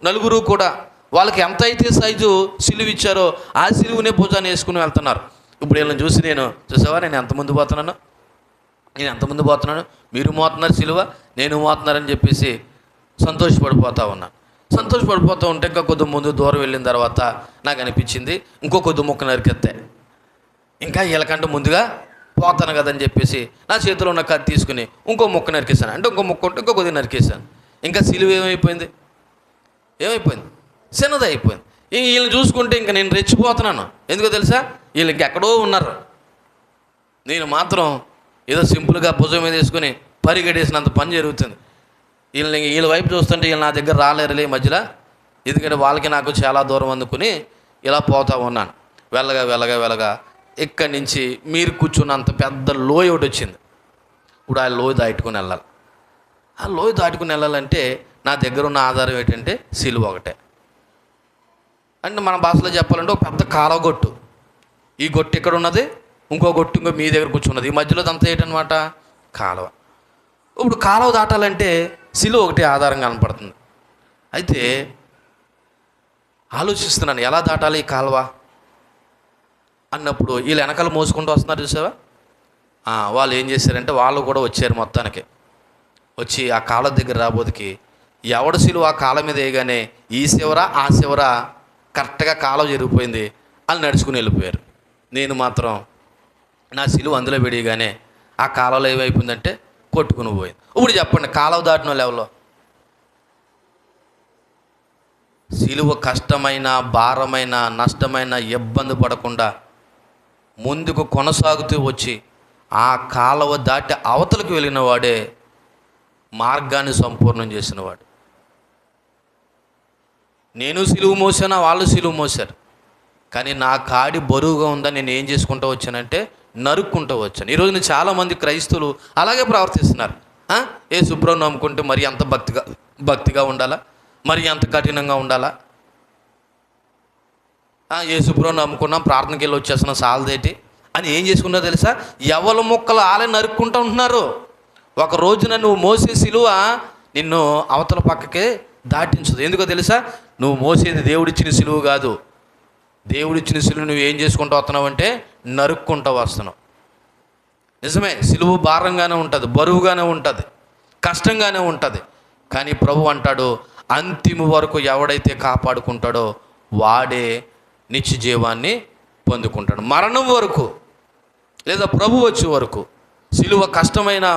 నలుగురు కూడా వాళ్ళకి ఎంత అయితే సైజు సిలువు ఇచ్చారో ఆ సిలువునే భుజాన్ని వేసుకుని వెళ్తున్నారు. ఇప్పుడు వీళ్ళని చూసి చూసావా నేను ఎంత ముందు పోతున్నాను, మీరు మోతున్నారు సిలువ, నేను మోతున్నారని చెప్పేసి సంతోషపడిపోతూ ఉంటే ఇంకా కొద్ది ముందు దూరం వెళ్ళిన తర్వాత నాకు అనిపించింది, ఇంకో కొద్ది ముక్క నరికెత్తే ఇంకా వీళ్ళకంటే ముందుగా పోతాను కదని చెప్పేసి నా చేతిలో ఉన్న కత్తి తీసుకుని ఇంకో ముక్క నరికేశాను. అంటే ఇంకో ముక్క ఉంటే ఇంకో కొద్దిగా నరికేశాను. ఇంకా సిలువ ఏమైపోయింది? చిన్నది అయిపోయింది. వీళ్ళని చూసుకుంటే ఇంకా నేను రెచ్చిపోతున్నాను. ఎందుకో తెలుసా? వీళ్ళు ఇంకెక్కడో ఉన్నారు, నేను మాత్రం ఏదో సింపుల్గా భుజం మీద వేసుకుని పరిగెడేసినంత పని జరుగుతుంది. వీళ్ళ వైపు చూస్తుంటే వీళ్ళు నా దగ్గర రాలేరులే మధ్యలో, ఎందుకంటే వాళ్ళకి నాకు చాలా దూరం అందుకుని ఇలా పోతూ ఉన్నాను. వెళ్ళగా ఇక్కడి నుంచి మీరు కూర్చున్నంత పెద్ద లోయ ఒకటి వచ్చింది. ఇప్పుడు ఆ లోయ దాటుకుని వెళ్ళాలి. ఆ లోయ దాటుకుని వెళ్ళాలంటే నా దగ్గర ఉన్న ఆధారం ఏంటంటే సిలువ ఒకటే. అంటే మన భాషలో చెప్పాలంటే ఒక పెద్ద కాలువ గొట్టు, ఈ గొట్టు ఇక్కడ ఉన్నది, ఇంకో గొట్టు ఇంకో మీ దగ్గర కూర్చున్నది, ఈ మధ్యలో అంతా ఏంటనమాట కాలువ. ఇప్పుడు కాలువ దాటాలంటే సిలువ ఒకటి ఆధారం కనపడుతుంది. అయితే ఆలోచిస్తున్నాను ఎలా దాటాలి ఈ కాలువ అన్నప్పుడు వీళ్ళు వెనకాల మోసుకుంటూ వస్తున్నారు చూసావా, వాళ్ళు ఏం చేశారంటే వాళ్ళు కూడా వచ్చారు. మొత్తానికి వచ్చి ఆ కాలువ దగ్గర రాబోదికి ఎవడ సిలువ ఆ కాలువ మీద వేయగానే ఈ చివర ఆ చివర కరెక్ట్గా కాలువ జరిగిపోయింది. వాళ్ళు నడుచుకుని వెళ్ళిపోయారు. నేను మాత్రం నా సిలువ అందులో పెడిగానే ఆ కాలువలో ఏమైపోయిందంటే కొట్టుకుని పోయింది. ఇప్పుడు చెప్పండి, కాలువ దాటిన లెవెల్లో సిలువ కష్టమైన, భారమైన, నష్టమైన, ఇబ్బంది పడకుండా ముందుకు కొనసాగుతూ వచ్చి ఆ కాలువ దాటి అవతలకు వెళ్ళిన వాడే మార్గాన్ని సంపూర్ణం చేసినవాడు. నేను సిలువ మోసాను, వాళ్ళు సిలువ మోసారు. కానీ నా కాడి బరువుగా ఉందని నేను ఏం చేసుకుంటూ వచ్చానంటే నరుక్కుంటూ వచ్చాను. ఈరోజు చాలామంది క్రైస్తవులు అలాగే ప్రవర్తిస్తున్నారు. ఏ శుభ్రం నమ్ముకుంటే మరి అంత భక్తిగా ఉండాలా, మరి అంత కఠినంగా ఉండాలా, ఏ శుభ్రం నమ్ముకున్నాం ప్రార్థనకి వెళ్ళి వచ్చేస్తున్నాం సాలదేటి అని ఏం చేసుకున్నారో తెలుసా? ఎవల ముక్కలు ఆలే నరుక్కుంటూ ఉంటున్నారు. ఒక రోజున నువ్వు మోసే సిలువ నిన్ను అవతల పక్కకే దాటించదు. ఎందుకో తెలుసా? నువ్వు మోసేది దేవుడిచ్చిన సిలువ కాదు. దేవుడిచ్చిన సిలువ నువ్వు ఏం చేసుకుంటూ వస్తున్నావు అంటే నరుక్కుంటూ వస్తున్నావు. నిజమే, సిలువ భారంగానే ఉంటుంది, బరువుగానే ఉంటుంది, కష్టంగానే ఉంటుంది. కానీ ప్రభు అంటాడు, అంతిమ వరకు ఎవడైతే కాపాడుకుంటాడో వాడే నిత్య జీవాన్ని పొందుకుంటాడు. మరణం వరకు లేదా ప్రభు వచ్చే వరకు సిలువ కష్టమైన,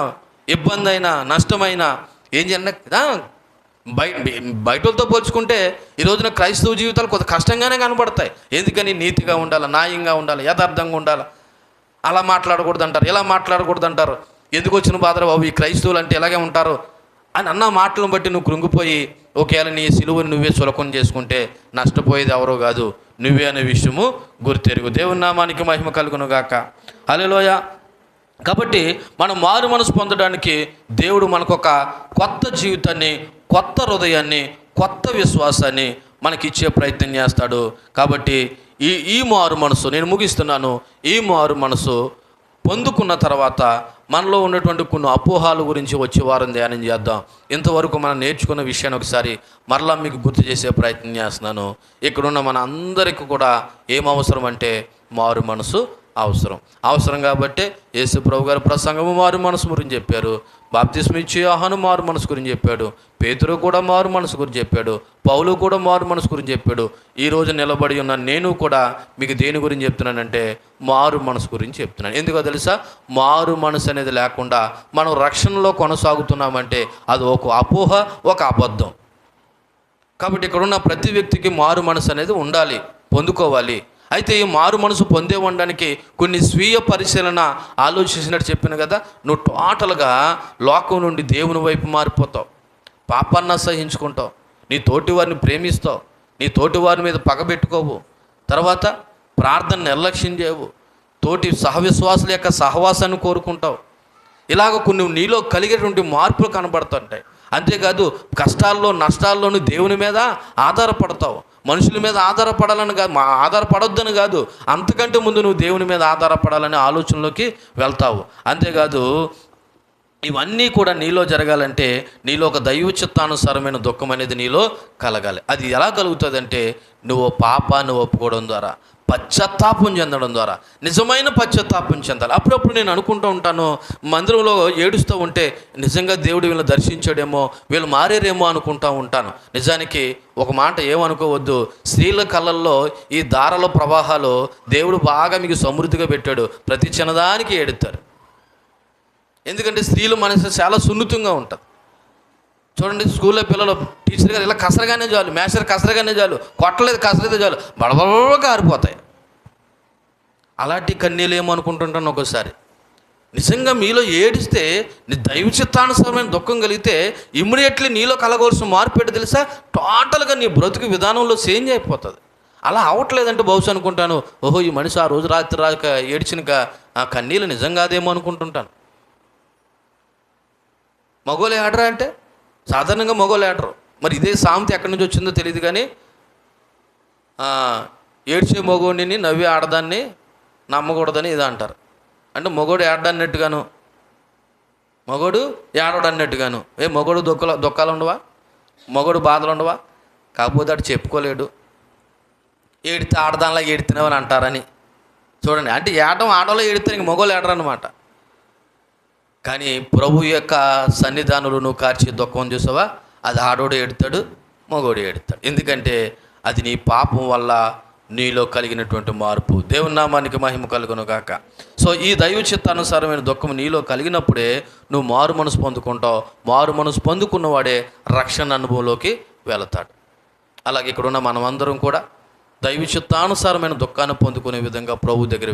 ఇబ్బంది అయినా, నష్టమైన ఏం చేయాలి? బయటతో పోల్చుకుంటే ఈ రోజున క్రైస్తవ జీవితాలు కొంత కష్టంగానే కనబడతాయి. ఎందుకని? నీతిగా ఉండాలి, న్యాయంగా ఉండాలి, యథార్థంగా ఉండాలి. అలా మాట్లాడకూడదు అంటారు, ఇలా మాట్లాడకూడదు అంటారు. ఎందుకు వచ్చిన బాధ బాబు, ఈ క్రైస్తవులు అంటే ఇలాగే ఉంటారు అని అన్న మాటలను బట్టి నువ్వు కృంగిపోయి ఒకవేళ నీ సిలువను నువ్వే సులకం చేసుకుంటే నష్టపోయేది ఎవరో కాదు, నువ్వే అనే విషయము గుర్తెరుగు. దేవుని నామానికి మహిమ కలుగును గాక. హల్లెలూయా. కాబట్టి మనం మారు మనసు పొందడానికి దేవుడు మనకొక కొత్త జీవితాన్ని, కొత్త హృదయాన్ని, కొత్త విశ్వాసాన్ని మనకిచ్చే ప్రయత్నం చేస్తాడు. కాబట్టి ఈ మారు మనసు, నేను ముగిస్తున్నాను, ఈ మారు మనసు పొందుకున్న తర్వాత మనలో ఉన్నటువంటి కొన్ని అపోహాల గురించి వచ్చే వారం ధ్యానం చేద్దాం. ఇంతవరకు మనం నేర్చుకున్న విషయాన్ని ఒకసారి మరలా మీకు గుర్తు చేసే ప్రయత్నం చేస్తున్నాను. ఇక్కడున్న మన అందరికీ కూడా ఏం అవసరం అంటే మారు మనసు అవసరం కాబట్టి యేసు ప్రభు గారు ప్రసంగము మారు మనసు గురించి చెప్పారు. బాప్తిస్మ ఇచ్చే యోహాను మారు మనసు గురించి చెప్పాడు. పేతురు కూడా మారు మనసు గురించి చెప్పాడు. పౌలు కూడా మారు మనసు గురించి చెప్పాడు. ఈరోజు నిలబడి ఉన్న నేను కూడా మీకు దేని గురించి చెప్తున్నానంటే మారు మనసు గురించి చెప్తున్నాను. ఎందుకో తెలుసా? మారు మనసు అనేది లేకుండా మనం రక్షణలో కొనసాగుతున్నామంటే అది ఒక అపోహ, ఒక అబద్ధం. కాబట్టి ఇక్కడున్న ప్రతి వ్యక్తికి మారు మనసు అనేది ఉండాలి, పొందుకోవాలి. అయితే ఈ మారు మనసు పొందే ఉండడానికి కొన్ని స్వీయ పరిశీలన ఆలోచించినట్టు చెప్పాను కదా. నువ్వు టోటల్గా లోకం నుండి దేవుని వైపు మారిపోతావు, పాపాన్ని అసహించుకుంటావు, నీ తోటి వారిని ప్రేమిస్తావు, నీ తోటి వారి మీద పగబెట్టుకోవు, తర్వాత ప్రార్థన నిర్లక్ష్యం చేయవు, తోటి సహవిశ్వాసుల యొక్క సహవాసాన్ని కోరుకుంటావు. ఇలాగ కొన్ని నీలో కలిగేటువంటి మార్పులు కనబడుతుంటాయి. అంతేకాదు కష్టాల్లో, నష్టాల్లోనూ దేవుని మీద ఆధారపడతావు. మనుషుల మీద ఆధారపడాలని కాదు, ఆధారపడొద్దని కాదు, అంతకంటే ముందు నువ్వు దేవుని మీద ఆధారపడాలనే ఆలోచనలోకి వెళ్తావు. అంతేకాదు ఇవన్నీ కూడా నీలో జరగాలంటే నీలో ఒక దైవ చిత్తానుసారమైన దుఃఖం అనేది నీలో కలగాలి. అది ఎలా కలుగుతుందంటే నువ్వు పాపాన్ని ఒప్పుకోవడం ద్వారా, పశ్చాత్తాపం చెందడం ద్వారా, నిజమైన పశ్చాత్తాపం చెందాలి. అప్పుడప్పుడు నేను అనుకుంటూ ఉంటాను, మందిరంలో ఏడుస్తూ ఉంటే నిజంగా దేవుడు వీళ్ళని దర్శించాడేమో, వీళ్ళు మారేరేమో అనుకుంటూ ఉంటాను. నిజానికి ఒక మాట ఏమనుకోవద్దు, స్త్రీల కళ్ళల్లో ఈ దారాల ప్రవాహాలు దేవుడు బాగా మీకు సమృద్ధిగా పెట్టాడు. ప్రతి చిన్నదానికి ఏడుతారు. ఎందుకంటే స్త్రీల మనసు చాలా సున్నితంగా ఉంటుంది. చూడండి, స్కూల్లో పిల్లలు టీచర్ గారు ఇలా కసరగానే చాలు, మేస్టర్ కసరగానే చాలు, కొట్టలేదు కసరైతే చాలు, బడబడగా కారిపోతాయి. అలాంటి కన్నీళ్ళు ఏమనుకుంటుంటాను ఒక్కోసారి. నిజంగా మీలో ఏడిస్తే, నీ దైవ చిత్తానుసారమైన దుఃఖం కలిగితే ఇమ్మీడియట్లీ నీలో కలగవలసిన మార్పు ఏంటో తెలుసా? టోటల్గా నీ బ్రతుకు విధానంలో చేంజ్ అయిపోతుంది. అలా అవ్వట్లేదంటే బహుశా అనుకుంటాను, ఓహో ఈ మనిషి ఆ రోజు రాత్రి రాక ఏడ్చిన ఆ కన్నీళ్ళు నిజంగా అదేమో అనుకుంటుంటాను. మగోళ్ళు ఏడరా అంటే సాధారణంగా మగోళ్ళు ఏడరు. మరి ఇదే సామెత ఎక్కడి నుంచి వచ్చిందో తెలియదు కానీ ఏడ్చే మగోడిని నవ్వే ఆడదాన్ని నమ్మకూడదని ఇది అంటారు. అంటే మగోడు ఏడన్నట్టుగాను, మగోడు ఏడవడన్నట్టుగాను. మగోడు దుఃఖాలు ఉండవా, మగోడు బాధలు ఉండవా? కాకపోతే అటు చెప్పుకోలేడు, ఏడితే ఆడదానిలా ఏడితేనేవని అంటారని. చూడండి, అంటే ఏడడం ఆడలో ఏడితే ఇంక మగోళ్ళు ఏడరన్నమాట. కానీ ప్రభు యొక్క సన్నిధానంలో నువ్వు కార్చే దుఃఖం చూసావా, అది ఆడోడు ఏడుతాడు, మగోడు ఏడుతాడు. ఎందుకంటే అది నీ పాపం వల్ల నీలో కలిగినటువంటి మార్పు. దేవుని నామానికి మహిమ కలుగును గాక. సో ఈ దైవ చిత్తానుసారమైన దుఃఖం నీలో కలిగినప్పుడే నువ్వు మారు మనసు పొందుకుంటావు. మారు మనసు పొందుకున్నవాడే రక్షణ అనుభవంలోకి వెళతాడు. అలాగే ఇక్కడున్న మనమందరం కూడా దైవ చిత్తానుసారమైన దుఃఖాన్ని పొందుకునే విధంగా ప్రభు దగ్గర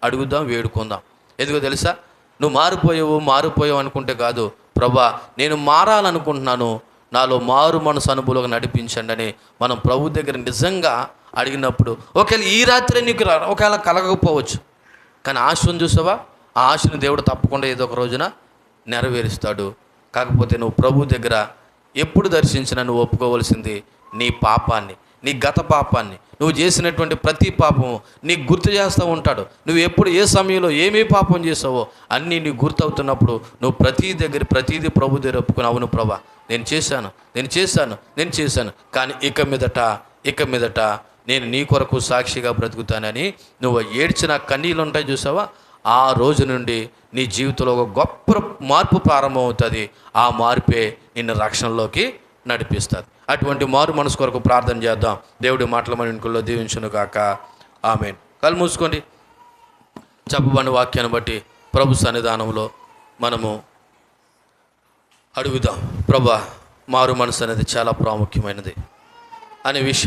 అడుగుదాం, వేడుకుందాం. ఎందుకో తెలుసా? నువ్వు మారిపోయావు అనుకుంటే కాదు, ప్రభా నేను మారాలనుకుంటున్నాను, నాలో మారు మనసు అనుభవంలోకి నడిపించండి అని మనం ప్రభు దగ్గర నిజంగా అడిగినప్పుడు ఒకవేళ ఈ రాత్రి నీకు ఒకవేళ కలగకపోవచ్చు, కానీ ఆశను చూసావా, ఆ ఆశను దేవుడు తప్పకుండా ఏదో ఒక రోజున నెరవేరుస్తాడు. కాకపోతే నువ్వు ప్రభు దగ్గర ఎప్పుడు దర్శించినా నువ్వు ఒప్పుకోవలసింది నీ పాపాన్ని, నీ గత పాపాన్ని, నువ్వు చేసినటువంటి ప్రతి పాపము నీకు గుర్తు చేస్తూ ఉంటాడు. నువ్వు ఎప్పుడు ఏ సమయంలో ఏమీ పాపం చేసావో అన్నీ నీకు గుర్తవుతున్నప్పుడు నువ్వు ప్రతీది ప్రభు దగ్గర ఒప్పుకుని, అవును ప్రభా నేను చేశాను, కానీ ఇక మీదట నేను నీ కొరకు సాక్షిగా బ్రతుకుతానని నువ్వు ఏడ్చిన కన్నీళ్ళు ఉంటాయి చూసావా, ఆ రోజు నుండి నీ జీవితంలో ఒక గొప్ప మార్పు ప్రారంభమవుతుంది. ఆ మార్పే నిన్ను రక్షణలోకి నడిపిస్తుంది. అటువంటి మారు మనసు కొరకు ప్రార్థన చేద్దాం. దేవుడి మాటల మన ఇంట్లో దీవించును గాక. ఆమేన్. కళ్ళు మూసుకోండి. చెప్పబడిన వాక్యాన్ని బట్టి ప్రభు సన్నిధానంలో మనము అడుగుదాం. ప్రభా, మారు మనసు అనేది చాలా ప్రాముఖ్యమైనది అనే విషయాన్ని